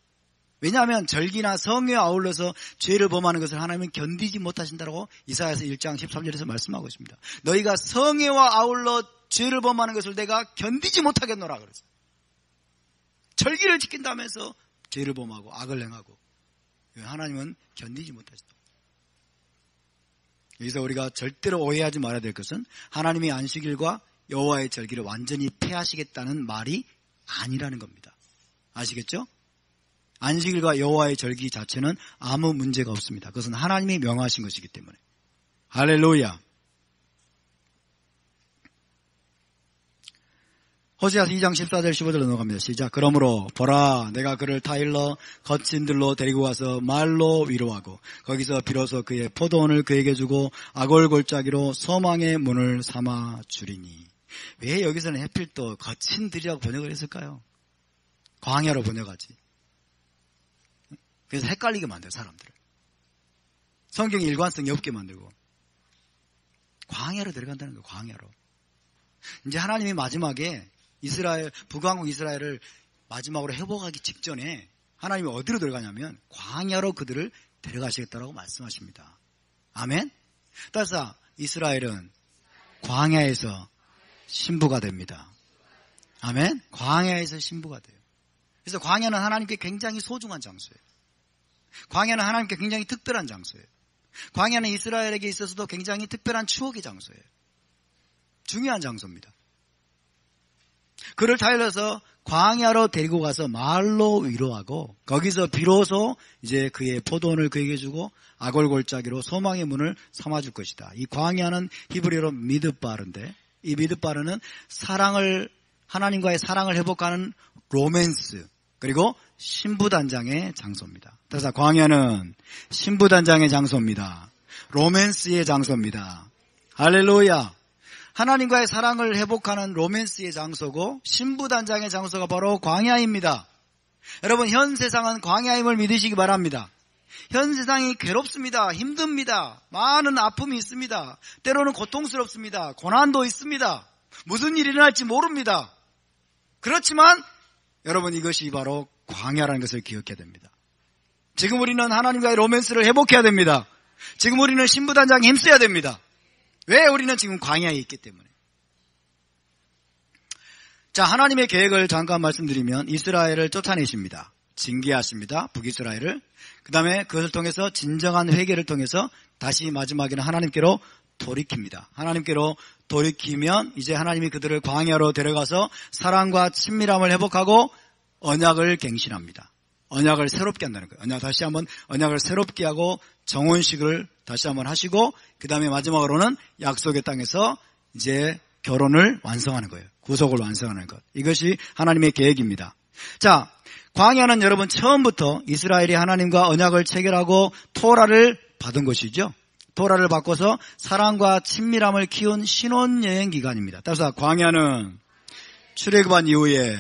왜냐하면 절기나 성회에 아울러서 죄를 범하는 것을 하나님은 견디지 못하신다고 이사야서 1장 13절에서 말씀하고 있습니다. 너희가 성회와 아울러 죄를 범하는 것을 내가 견디지 못하겠노라 그랬어요. 절기를 지킨다면서 죄를 범하고 악을 행하고 하나님은 견디지 못하신다. 여기서 우리가 절대로 오해하지 말아야 될 것은 하나님의 안식일과 여호와의 절기를 완전히 폐하시겠다는 말이 아니라는 겁니다. 아시겠죠? 안식일과 여호와의 절기 자체는 아무 문제가 없습니다. 그것은 하나님이 명하신 것이기 때문에. 할렐루야. 호세아서 2장 14절 15절로 넘어갑니다. 시작. 그러므로 보라 내가 그를 타일러 거친 들로 데리고 가서 말로 위로하고 거기서 비로소 그의 포도원을 그에게 주고 아골골짜기로 소망의 문을 삼아 주리니. 왜 여기서는 해필 또 거친 들이라고 번역을 했을까요? 광야로 번역하지. 그래서 헷갈리게 만들어요, 사람들을. 성경이 일관성이 없게 만들고. 광야로 데려간다는 거예요, 광야로. 이제 하나님이 마지막에 북왕국 이스라엘을 마지막으로 회복하기 직전에 하나님이 어디로 데려가냐면 광야로 그들을 데려가시겠다고 말씀하십니다. 아멘? 따라서 이스라엘은 광야에서 신부가 됩니다. 아멘? 광야에서 신부가 돼요. 그래서 광야는 하나님께 굉장히 소중한 장소예요. 광야는 하나님께 굉장히 특별한 장소예요. 광야는 이스라엘에게 있어서도 굉장히 특별한 추억의 장소예요. 중요한 장소입니다. 그를 타일러서 광야로 데리고 가서 말로 위로하고 거기서 비로소 이제 그의 포도원을 그에게 주고 아골골짜기로 소망의 문을 삼아줄 것이다. 이 광야는 히브리어로 미드바르인데 이 미드바르는 하나님과의 사랑을 회복하는 로맨스 그리고 신부단장의 장소입니다. 따라서 광야는 신부단장의 장소입니다. 로맨스의 장소입니다. 할렐루야. 하나님과의 사랑을 회복하는 로맨스의 장소고 신부단장의 장소가 바로 광야입니다. 여러분 현 세상은 광야임을 믿으시기 바랍니다. 현 세상이 괴롭습니다. 힘듭니다. 많은 아픔이 있습니다. 때로는 고통스럽습니다. 고난도 있습니다. 무슨 일이 일어날지 모릅니다. 그렇지만 여러분 이것이 바로 광야라는 것을 기억해야 됩니다. 지금 우리는 하나님과의 로맨스를 회복해야 됩니다. 지금 우리는 신부단장에 힘써야 됩니다. 왜? 우리는 지금 광야에 있기 때문에. 자, 하나님의 계획을 잠깐 말씀드리면 이스라엘을 쫓아내십니다. 징계하십니다. 북이스라엘을. 그 다음에 그것을 통해서 진정한 회개를 통해서 다시 마지막에는 하나님께로 돌이킵니다. 하나님께로 돌이키면 이제 하나님이 그들을 광야로 데려가서 사랑과 친밀함을 회복하고 언약을 갱신합니다. 언약을 새롭게 한다는 거예요. 다시 한번 언약을 새롭게 하고 정혼식을 다시 한번 하시고 그 다음에 마지막으로는 약속의 땅에서 이제 결혼을 완성하는 거예요. 구속을 완성하는 것. 이것이 하나님의 계획입니다. 자, 광야는 여러분 처음부터 이스라엘이 하나님과 언약을 체결하고 토라를 받은 것이죠. 토라를 바꿔서 사랑과 친밀함을 키운 신혼여행 기간입니다. 따라서 광야는 출애굽한 이후에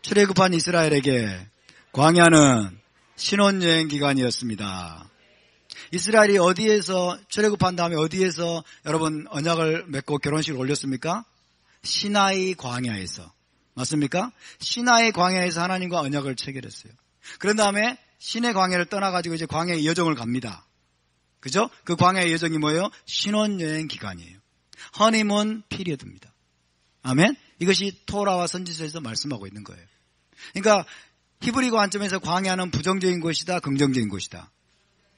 출애굽한 이스라엘에게 광야는 신혼여행 기간이었습니다. 이스라엘이 어디에서 출애굽한 다음에 어디에서 여러분 언약을 맺고 결혼식을 올렸습니까? 시나이 광야에서. 맞습니까? 시나이 광야에서 하나님과 언약을 체결했어요. 그런 다음에 시내 광야를 떠나가지고 이제 광야의 여정을 갑니다. 그죠? 그 광야의 여정이 뭐예요? 신혼여행 기간이에요. 허니문 피리어드입니다. 아멘? 이것이 토라와 선지서에서 말씀하고 있는 거예요. 그러니까 히브리 관점에서 광야는 부정적인 곳이다, 긍정적인 곳이다.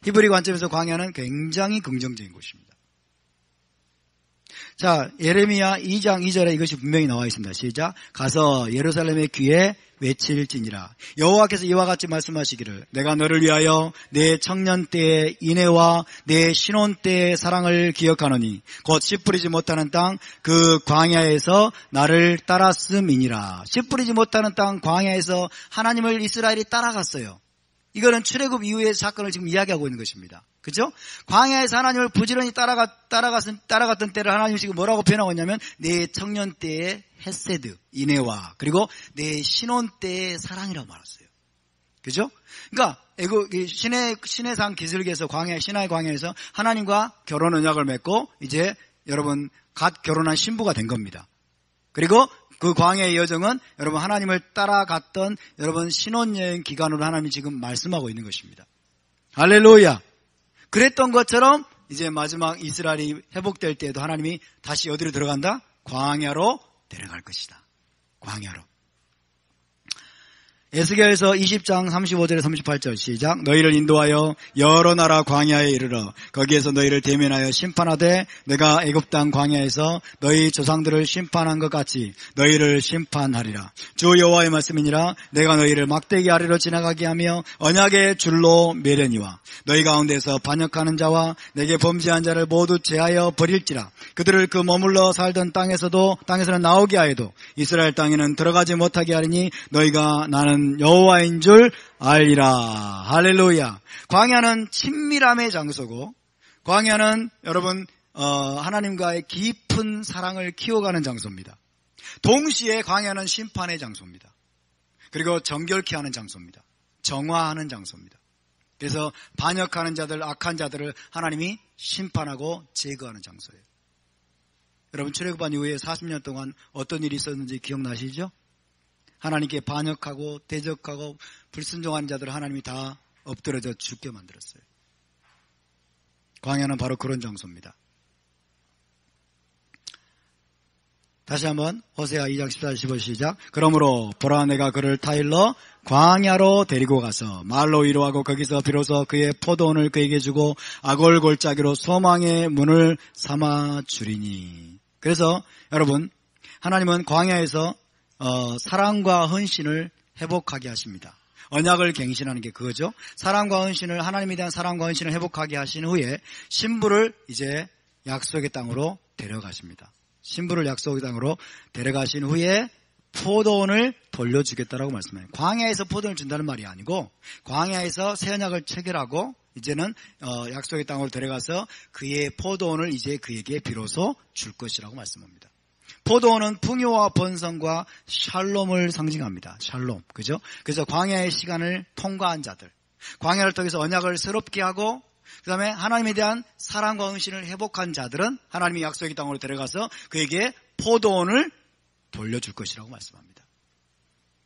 히브리 관점에서 광야는 굉장히 긍정적인 곳입니다. 자, 예레미야 2장 2절에 이것이 분명히 나와 있습니다. 시작. 가서 예루살렘의 귀에 외칠지니라. 여호와께서 이와 같이 말씀하시기를 내가 너를 위하여 내 청년 때의 인애와 내 신혼 때의 사랑을 기억하노니 곧 씨 뿌리지 못하는 땅 그 광야에서 나를 따랐음이니라. 씨 뿌리지 못하는 땅 광야에서 하나님을 이스라엘이 따라갔어요. 이거는 출애굽 이후의 사건을 지금 이야기하고 있는 것입니다. 그죠? 광야에서 하나님을 부지런히 따라갔던 때를 하나님이 지금 뭐라고 표현하고 있냐면 내 청년 때의 헤세드, 인애와 그리고 내 신혼 때의 사랑이라고 말했어요. 그죠? 그러니까 시내산 기슭에서 시나이 광야에서 하나님과 결혼 언약을 맺고 이제 여러분 갓 결혼한 신부가 된 겁니다. 그리고 그 광야의 여정은 여러분 하나님을 따라갔던 여러분 신혼여행 기간으로 하나님이 지금 말씀하고 있는 것입니다. 할렐루야. 그랬던 것처럼 이제 마지막 이스라엘이 회복될 때에도 하나님이 다시 어디로 들어간다? 광야로 데려갈 것이다. 광야로. 에스겔서 20장 35절에 38절 시작. 너희를 인도하여 여러 나라 광야에 이르러 거기에서 너희를 대면하여 심판하되 내가 애굽 땅 광야에서 너희 조상들을 심판한 것 같이 너희를 심판하리라. 주 여호와의 말씀이니라. 내가 너희를 막대기 아래로 지나가게 하며 언약의 줄로 매려니와 너희 가운데서 반역하는 자와 내게 범죄한 자를 모두 제하여 버릴지라. 그들을 그 머물러 살던 땅에서는 나오게 하여도 이스라엘 땅에는 들어가지 못하게 하리니 너희가 나는 여호와인 줄 알리라. 할렐루야. 광야는 친밀함의 장소고 광야는 여러분 하나님과의 깊은 사랑을 키워가는 장소입니다. 동시에 광야는 심판의 장소입니다. 그리고 정결케 하는 장소입니다. 정화하는 장소입니다. 그래서 반역하는 자들, 악한 자들을 하나님이 심판하고 제거하는 장소예요. 여러분 출애굽한 이후에 40년 동안 어떤 일이 있었는지 기억나시죠? 하나님께 반역하고 대적하고 불순종하는 자들을 하나님이 다 엎드려져 죽게 만들었어요. 광야는 바로 그런 장소입니다. 다시 한번 호세아 2장 14절 15절 시작. 그러므로 보라 내가 그를 타일러 광야로 데리고 가서 말로 위로하고 거기서 비로소 그의 포도원을 그에게 주고 아골 골짜기로 소망의 문을 삼아 주리니. 그래서 여러분 하나님은 광야에서 사랑과 헌신을 회복하게 하십니다. 언약을 갱신하는 게 그거죠. 사랑과 헌신을 하나님에 대한 사랑과 헌신을 회복하게 하신 후에 신부를 이제 약속의 땅으로 데려가십니다. 신부를 약속의 땅으로 데려가신 후에 포도원을 돌려주겠다라고 말씀해요. 광야에서 포도원을 준다는 말이 아니고 광야에서 새 언약을 체결하고 이제는 약속의 땅으로 데려가서 그의 포도원을 이제 그에게 비로소 줄 것이라고 말씀합니다. 포도원은 풍요와 번성과 샬롬을 상징합니다. 샬롬, 그죠? 그래서 광야의 시간을 통과한 자들, 광야를 통해서 언약을 새롭게 하고 그 다음에 하나님에 대한 사랑과 헌신을 회복한 자들은 하나님이 약속의 땅으로 데려가서 그에게 포도원을 돌려줄 것이라고 말씀합니다.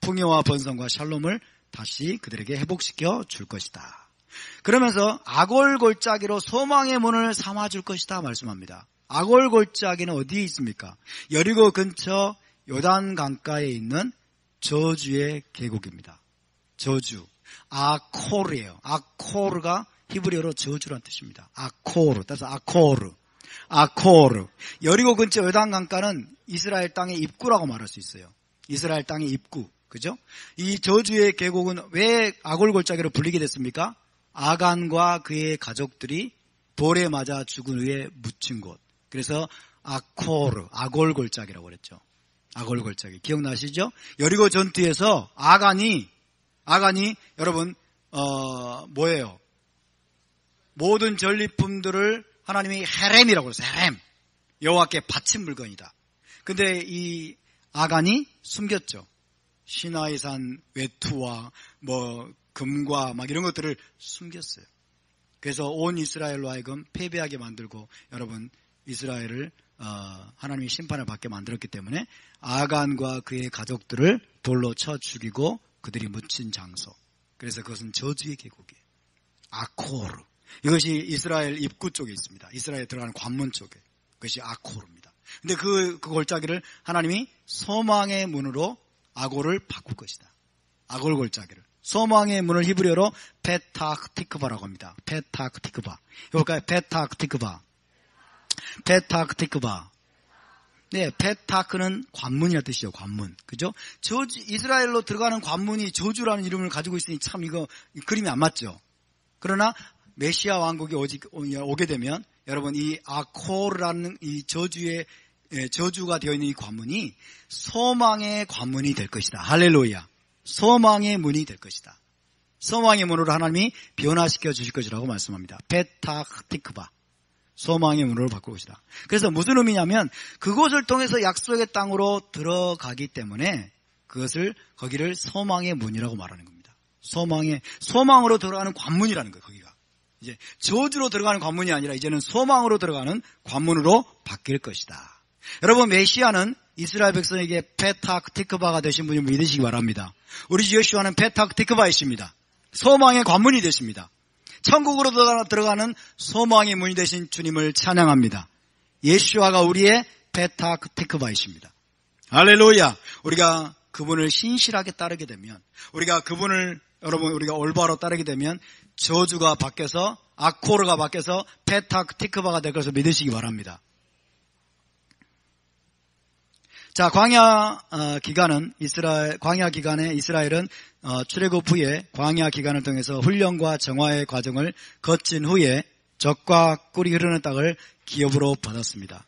풍요와 번성과 샬롬을 다시 그들에게 회복시켜 줄 것이다. 그러면서 아골 골짜기로 소망의 문을 삼아줄 것이다 말씀합니다. 아골 골짜기는 어디에 있습니까? 여리고 근처 요단 강가에 있는 저주의 계곡입니다. 저주. 아코르예요. 아코르가 히브리어로 저주란 뜻입니다. 아코르. 따라서 아코르. 아코르. 여리고 근처 요단 강가는 이스라엘 땅의 입구라고 말할 수 있어요. 이스라엘 땅의 입구. 그죠? 이 저주의 계곡은 왜 아골 골짜기로 불리게 됐습니까? 아간과 그의 가족들이 돌에 맞아 죽은 후에 묻힌 곳. 그래서 아코르, 아골 골짜기라고 그랬죠. 아골 골짜기. 기억나시죠? 여리고 전투에서 아간이 여러분 뭐예요? 모든 전리품들을 하나님이 헤렘이라고 그랬어요. 헤렘. 여호와께 바친 물건이다. 근데 이 아간이 숨겼죠. 시나이산 외투와 금과 이런 것들을 숨겼어요. 그래서 온 이스라엘로 하여금 패배하게 만들고 여러분 이스라엘을 하나님의 심판을 받게 만들었기 때문에 아간과 그의 가족들을 돌로 쳐 죽이고 그들이 묻힌 장소. 그래서 그것은 저주의 계곡이에요. 아코르. 이것이 이스라엘 입구 쪽에 있습니다. 이스라엘에 들어가는 관문 쪽에. 그것이 아코르입니다. 근데 그 골짜기를 하나님이 소망의 문으로 아골을 바꿀 것이다. 아골 골짜기를. 소망의 문을 히브리어로 페타크티크바라고 합니다. 페타크티크바. 해볼까요? 페타크티크바. 페타크티크바. 네, 페타크는 관문이라는 뜻이죠. 관문. 그죠? 이스라엘로 들어가는 관문이 저주라는 이름을 가지고 있으니 참 이거 그림이 안 맞죠? 그러나 메시아 왕국이 오게 되면 여러분 이 아코르라는 이 저주가 되어 있는 이 관문이 소망의 관문이 될 것이다. 할렐루야. 소망의 문이 될 것이다. 소망의 문으로 하나님이 변화시켜 주실 것이라고 말씀합니다. 페타흐티크바, 소망의 문으로 바꿀 것이다. 그래서 무슨 의미냐면 그곳을 통해서 약속의 땅으로 들어가기 때문에 거기를 소망의 문이라고 말하는 겁니다. 소망으로 들어가는 관문이라는 거예요. 거기가 이제 저주로 들어가는 관문이 아니라 이제는 소망으로 들어가는 관문으로 바뀔 것이다. 여러분, 메시아는 이스라엘 백성에게 페타흐티크바가 되신 분을 믿으시기 바랍니다. 우리 주 예수와는 페타흐티크바이십니다. 소망의 관문이 되십니다. 천국으로 들어가는 소망의 문이 되신 주님을 찬양합니다. 예수와가 우리의 페타흐티크바이십니다. 할렐루야. 우리가 그분을 신실하게 따르게 되면, 우리가 올바로 따르게 되면 저주가 바뀌어서, 아코르가 바뀌어서 페타흐티크바가 될 것을 믿으시기 바랍니다. 자, 광야 기간에 이스라엘은 출애굽 후에 광야 기간을 통해서 훈련과 정화의 과정을 거친 후에 젖과 꿀이 흐르는 땅을 기업으로 받았습니다.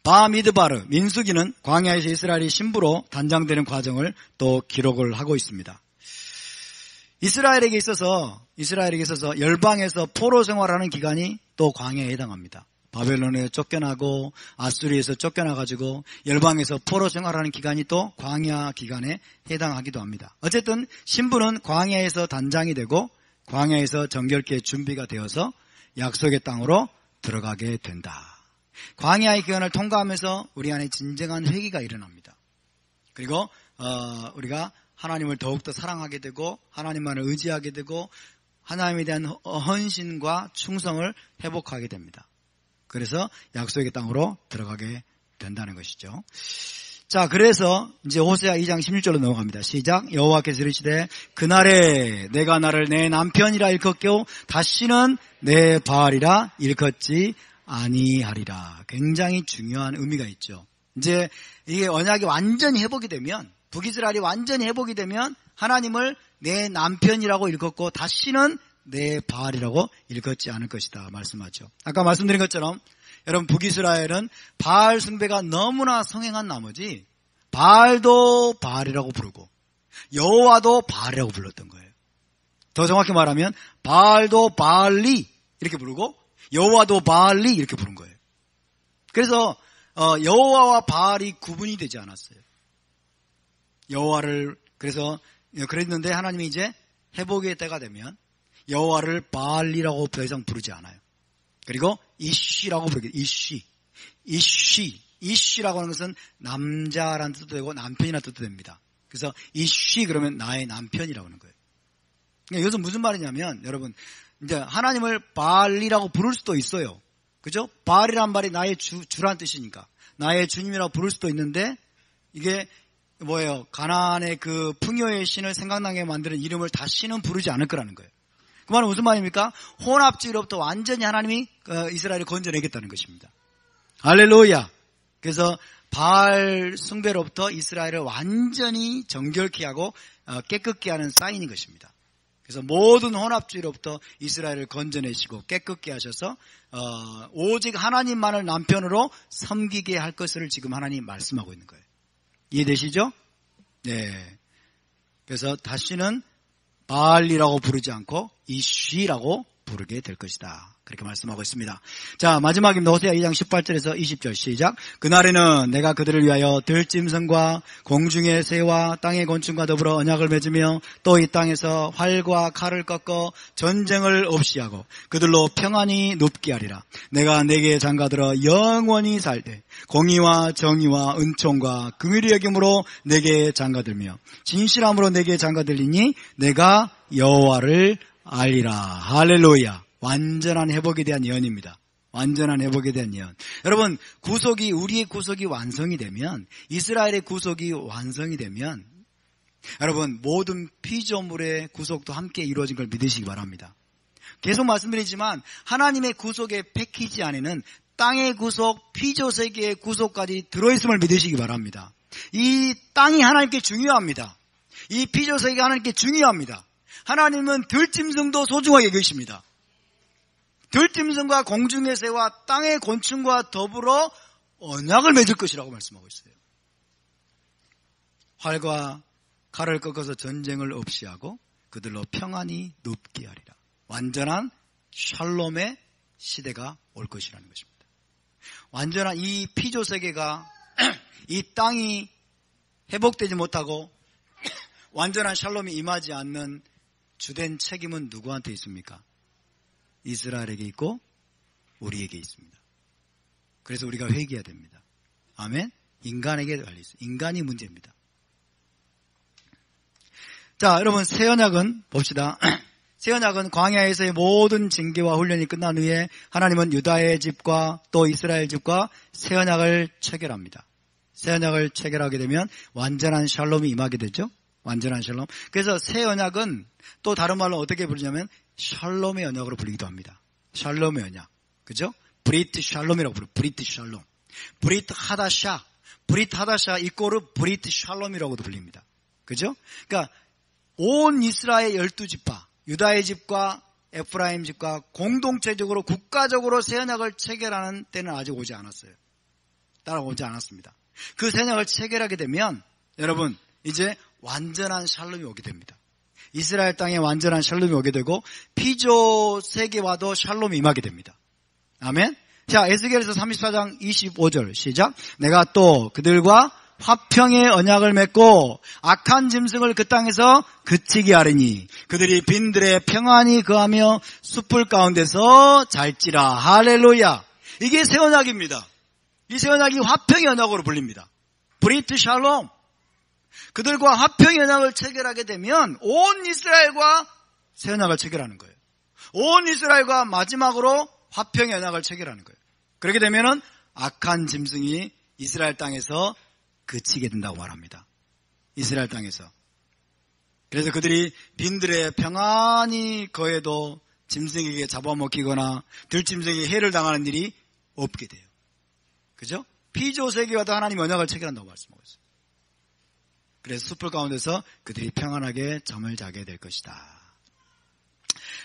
바미드바르, 민수기는 광야에서 이스라엘이 신부로 단장되는 과정을 또 기록을 하고 있습니다. 이스라엘에게 있어서 열방에서 포로 생활하는 기간이 또 광야에 해당합니다. 바벨론에 쫓겨나고 아수리에서 쫓겨나가지고 열방에서 포로 생활하는 기간이 또 광야 기간에 해당하기도 합니다. 어쨌든 신부는 광야에서 단장이 되고 광야에서 정결케 준비가 되어서 약속의 땅으로 들어가게 된다. 광야의 기간을 통과하면서 우리 안에 진정한 회개가 일어납니다. 그리고 우리가 하나님을 더욱더 사랑하게 되고 하나님만을 의지하게 되고 하나님에 대한 헌신과 충성을 회복하게 됩니다. 그래서 약속의 땅으로 들어가게 된다는 것이죠. 자, 그래서 이제 호세아 2장 16절로 넘어갑니다. 시작. 여호와께서 이르시되 그날에 내가 나를 내 남편이라 일컫고 다시는 내 바알이라 일컫지 아니하리라. 굉장히 중요한 의미가 있죠. 이제 이게 언약이 완전히 회복이 되면, 북이스라엘이 완전히 회복이 되면 하나님을 내 남편이라고 일컫고 다시는 내 바알이라고 일컫지 않을 것이다 말씀하죠. 아까 말씀드린 것처럼 여러분, 북이스라엘은 바알 숭배가 너무나 성행한 나머지 바알도 바알이라고 부르고 여호와도 바알이라고 불렀던 거예요. 더 정확히 말하면 바알도 바알리 이렇게 부르고 여호와도 바알리 이렇게 부른 거예요. 그래서 여호와와 바알이 구분이 되지 않았어요. 그랬는데 하나님이 이제 회복의 때가 되면 여호와를 바알리라고 더 이상 부르지 않아요. 그리고 이쉬라고 부르게 이쉬라고 하는 것은 남자라는 뜻도 되고 남편이라는 뜻도 됩니다. 그래서 이쉬 그러면 나의 남편이라고 하는 거예요. 그러니까 이것은 무슨 말이냐면 여러분, 이제 하나님을 바알리라고 부를 수도 있어요. 그죠? 바알이란 말이 나의 주란 뜻이니까 나의 주님이라고 부를 수도 있는데 이게 뭐예요? 가나안의 그 풍요의 신을 생각나게 만드는 이름을 다시는 부르지 않을 거라는 거예요. 그 말은 무슨 말입니까? 혼합주의로부터 완전히 하나님이 이스라엘을 건져내겠다는 것입니다. 할렐루야. 그래서 바알 숭배로부터 이스라엘을 완전히 정결케 하고 깨끗게 하는 사인인 것입니다. 그래서 모든 혼합주의로부터 이스라엘을 건져내시고 깨끗게 하셔서 오직 하나님만을 남편으로 섬기게 할 것을 지금 하나님 말씀하고 있는 거예요. 이해되시죠? 네. 그래서 다시는 바알리라고 부르지 않고 이쉬라고 부르게 될 것이다. 그렇게 말씀하고 있습니다. 자, 마지막입니다. 호세아 2장 18절에서 20절 시작. 그날에는 내가 그들을 위하여 들짐승과 공중의 새와 땅의 곤충과 더불어 언약을 맺으며 또 이 땅에서 활과 칼을 꺾어 전쟁을 없이 하고 그들로 평안히 눕게 하리라. 내가 내게 장가들어 영원히 살되 공의와 정의와 은총과 긍휼히 여김으로 내게 장가들며 진실함으로 내게 장가들리니 내가 여호와를 알리라. 할렐루야. 완전한 회복에 대한 예언입니다. 완전한 회복에 대한 예언. 여러분, 우리의 구속이 완성이 되면, 이스라엘의 구속이 완성이 되면, 여러분, 모든 피조물의 구속도 함께 이루어진 걸 믿으시기 바랍니다. 계속 말씀드리지만, 하나님의 구속의 패키지 안에는 땅의 구속, 피조세계의 구속까지 들어있음을 믿으시기 바랍니다. 이 땅이 하나님께 중요합니다. 이 피조세계가 하나님께 중요합니다. 하나님은 들짐승도 소중하게 여기십니다. 들짐승과 공중의 새와 땅의 곤충과 더불어 언약을 맺을 것이라고 말씀하고 있어요. 활과 칼을 꺾어서 전쟁을 없이 하고 그들로 평안히 눕게 하리라. 완전한 샬롬의 시대가 올 것이라는 것입니다. 완전한 이 피조 세계가 이 땅이 회복되지 못하고 완전한 샬롬이 임하지 않는 주된 책임은 누구한테 있습니까? 이스라엘에게 있고 우리에게 있습니다. 그래서 우리가 회개해야 됩니다. 아멘? 인간에게 달려 있어요. 인간이 문제입니다. 자, 여러분 새 언약은 봅시다. 새 언약은 광야에서의 모든 징계와 훈련이 끝난 후에 하나님은 유다의 집과 또 이스라엘 집과 새 언약을 체결합니다. 새 언약을 체결하게 되면 완전한 샬롬이 임하게 되죠. 완전한 샬롬. 그래서 새 언약은 또 다른 말로 어떻게 부르냐면 샬롬의 언약으로 불리기도 합니다. 샬롬의 언약. 그죠? 브리트 샬롬이라고 부르죠. 브리트 샬롬. 브리트 하다샤. 브리트 하다샤 이꼬르 브리트 샬롬이라고도 불립니다. 그죠? 그러니까 온 이스라엘 12지파, 유다의 집과 에프라임 집과 공동체적으로 국가적으로 새 언약을 체결하는 때는 아직 오지 않았어요. 따라오지 않았습니다. 그 새 언약을 체결하게 되면 여러분 이제 완전한 샬롬이 오게 됩니다. 이스라엘 땅에 완전한 샬롬이 오게 되고 피조 세계와도 샬롬이 임하게 됩니다. 아멘. 자, 에스겔서 34장 25절 시작. 내가 또 그들과 화평의 언약을 맺고 악한 짐승을 그 땅에서 그치게 하리니 그들이 빈들에 평안히 거하며 숲을 가운데서 잘지라. 할렐루야. 이게 새 언약입니다. 이 새 언약이 화평의 언약으로 불립니다. 브리트 샬롬. 그들과 화평의 언약을 체결하게 되면 온 이스라엘과 새 언약을 체결하는 거예요. 온 이스라엘과 마지막으로 화평의 언약을 체결하는 거예요. 그렇게 되면은 악한 짐승이 이스라엘 땅에서 그치게 된다고 말합니다. 이스라엘 땅에서. 그래서 그들이 빈들에 평안히 거해도 짐승에게 잡아먹히거나 들짐승에게 해를 당하는 일이 없게 돼요. 그죠? 피조 세계와도 하나님 언약을 체결한다고 말씀하고 있어요. 그래서 숲을 가운데서 그들이 평안하게 잠을 자게 될 것이다.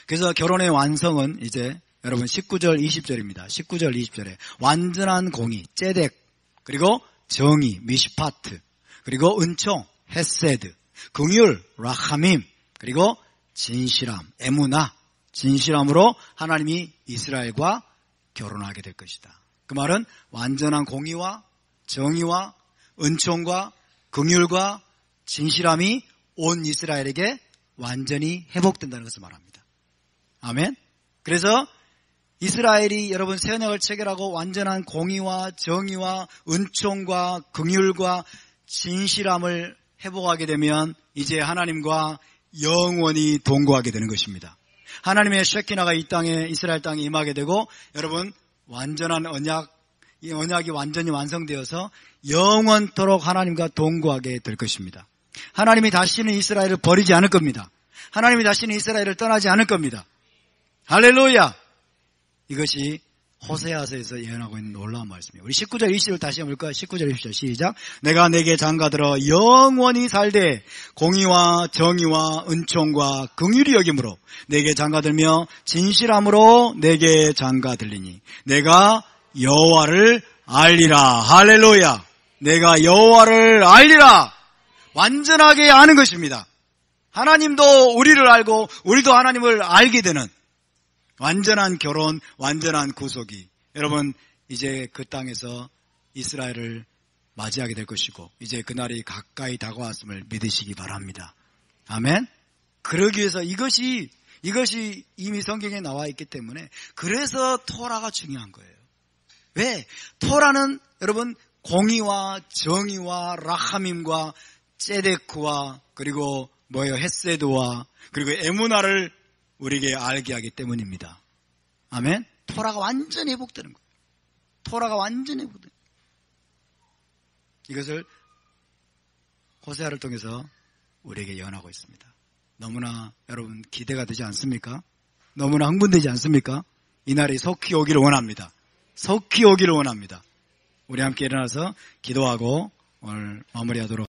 그래서 결혼의 완성은 이제 여러분 19절 20절입니다. 19절 20절에 완전한 공의, ጼ덱, 그리고 정의, 미시파트, 그리고 은총, 헤세드, 긍휼, 라하밈, 그리고 진실함, 에무나, 진실함으로 하나님이 이스라엘과 결혼하게 될 것이다. 그 말은 완전한 공의와 정의와 은총과 긍휼과 진실함이 온 이스라엘에게 완전히 회복된다는 것을 말합니다. 아멘. 그래서 이스라엘이 여러분 새 언약을 체결하고 완전한 공의와 정의와 은총과 긍휼과 진실함을 회복하게 되면 이제 하나님과 영원히 동거하게 되는 것입니다. 하나님의 쉐키나가 이 땅에 이스라엘 땅에 임하게 되고 여러분 완전한 언약, 이 언약이 완전히 완성되어서 영원토록 하나님과 동거하게 될 것입니다. 하나님이 다시는 이스라엘을 버리지 않을 겁니다. 하나님이 다시는 이스라엘을 떠나지 않을 겁니다. 할렐루야! 이것이 호세아서에서 예언하고 있는 놀라운 말씀이에요. 우리 19절 20절 다시 한번 볼까요? 19절 20절 시작. 내가 내게 장가들어 영원히 살되 공의와 정의와 은총과 긍휼이 여김으로 내게 장가들며 진실함으로 내게 장가들리니 내가 여호와를 알리라. 할렐루야. 내가 여호와를 알리라. 완전하게 아는 것입니다. 하나님도 우리를 알고 우리도 하나님을 알게 되는 완전한 결혼, 완전한 구속이 여러분 이제 그 땅에서 이스라엘을 맞이하게 될 것이고 이제 그날이 가까이 다가왔음을 믿으시기 바랍니다. 아멘. 그러기 위해서 이것이 이미 성경에 나와 있기 때문에 그래서 토라가 중요한 거예요. 왜? 토라는 여러분 공의와 정의와 라하밈과 ጼ데크와 그리고 헤세드와 그리고 에무나를 우리에게 알게 하기 때문입니다. 아멘. 토라가 완전히 회복되는 거예요. 토라가 완전히 회복되는 거예요. 이것을 호세아를 통해서 우리에게 예언하고 있습니다. 너무나 여러분 기대가 되지 않습니까? 너무나 흥분되지 않습니까? 이날이 속히 오기를 원합니다. 속히 오기를 원합니다. 우리 함께 일어나서 기도하고 오늘 마무리하도록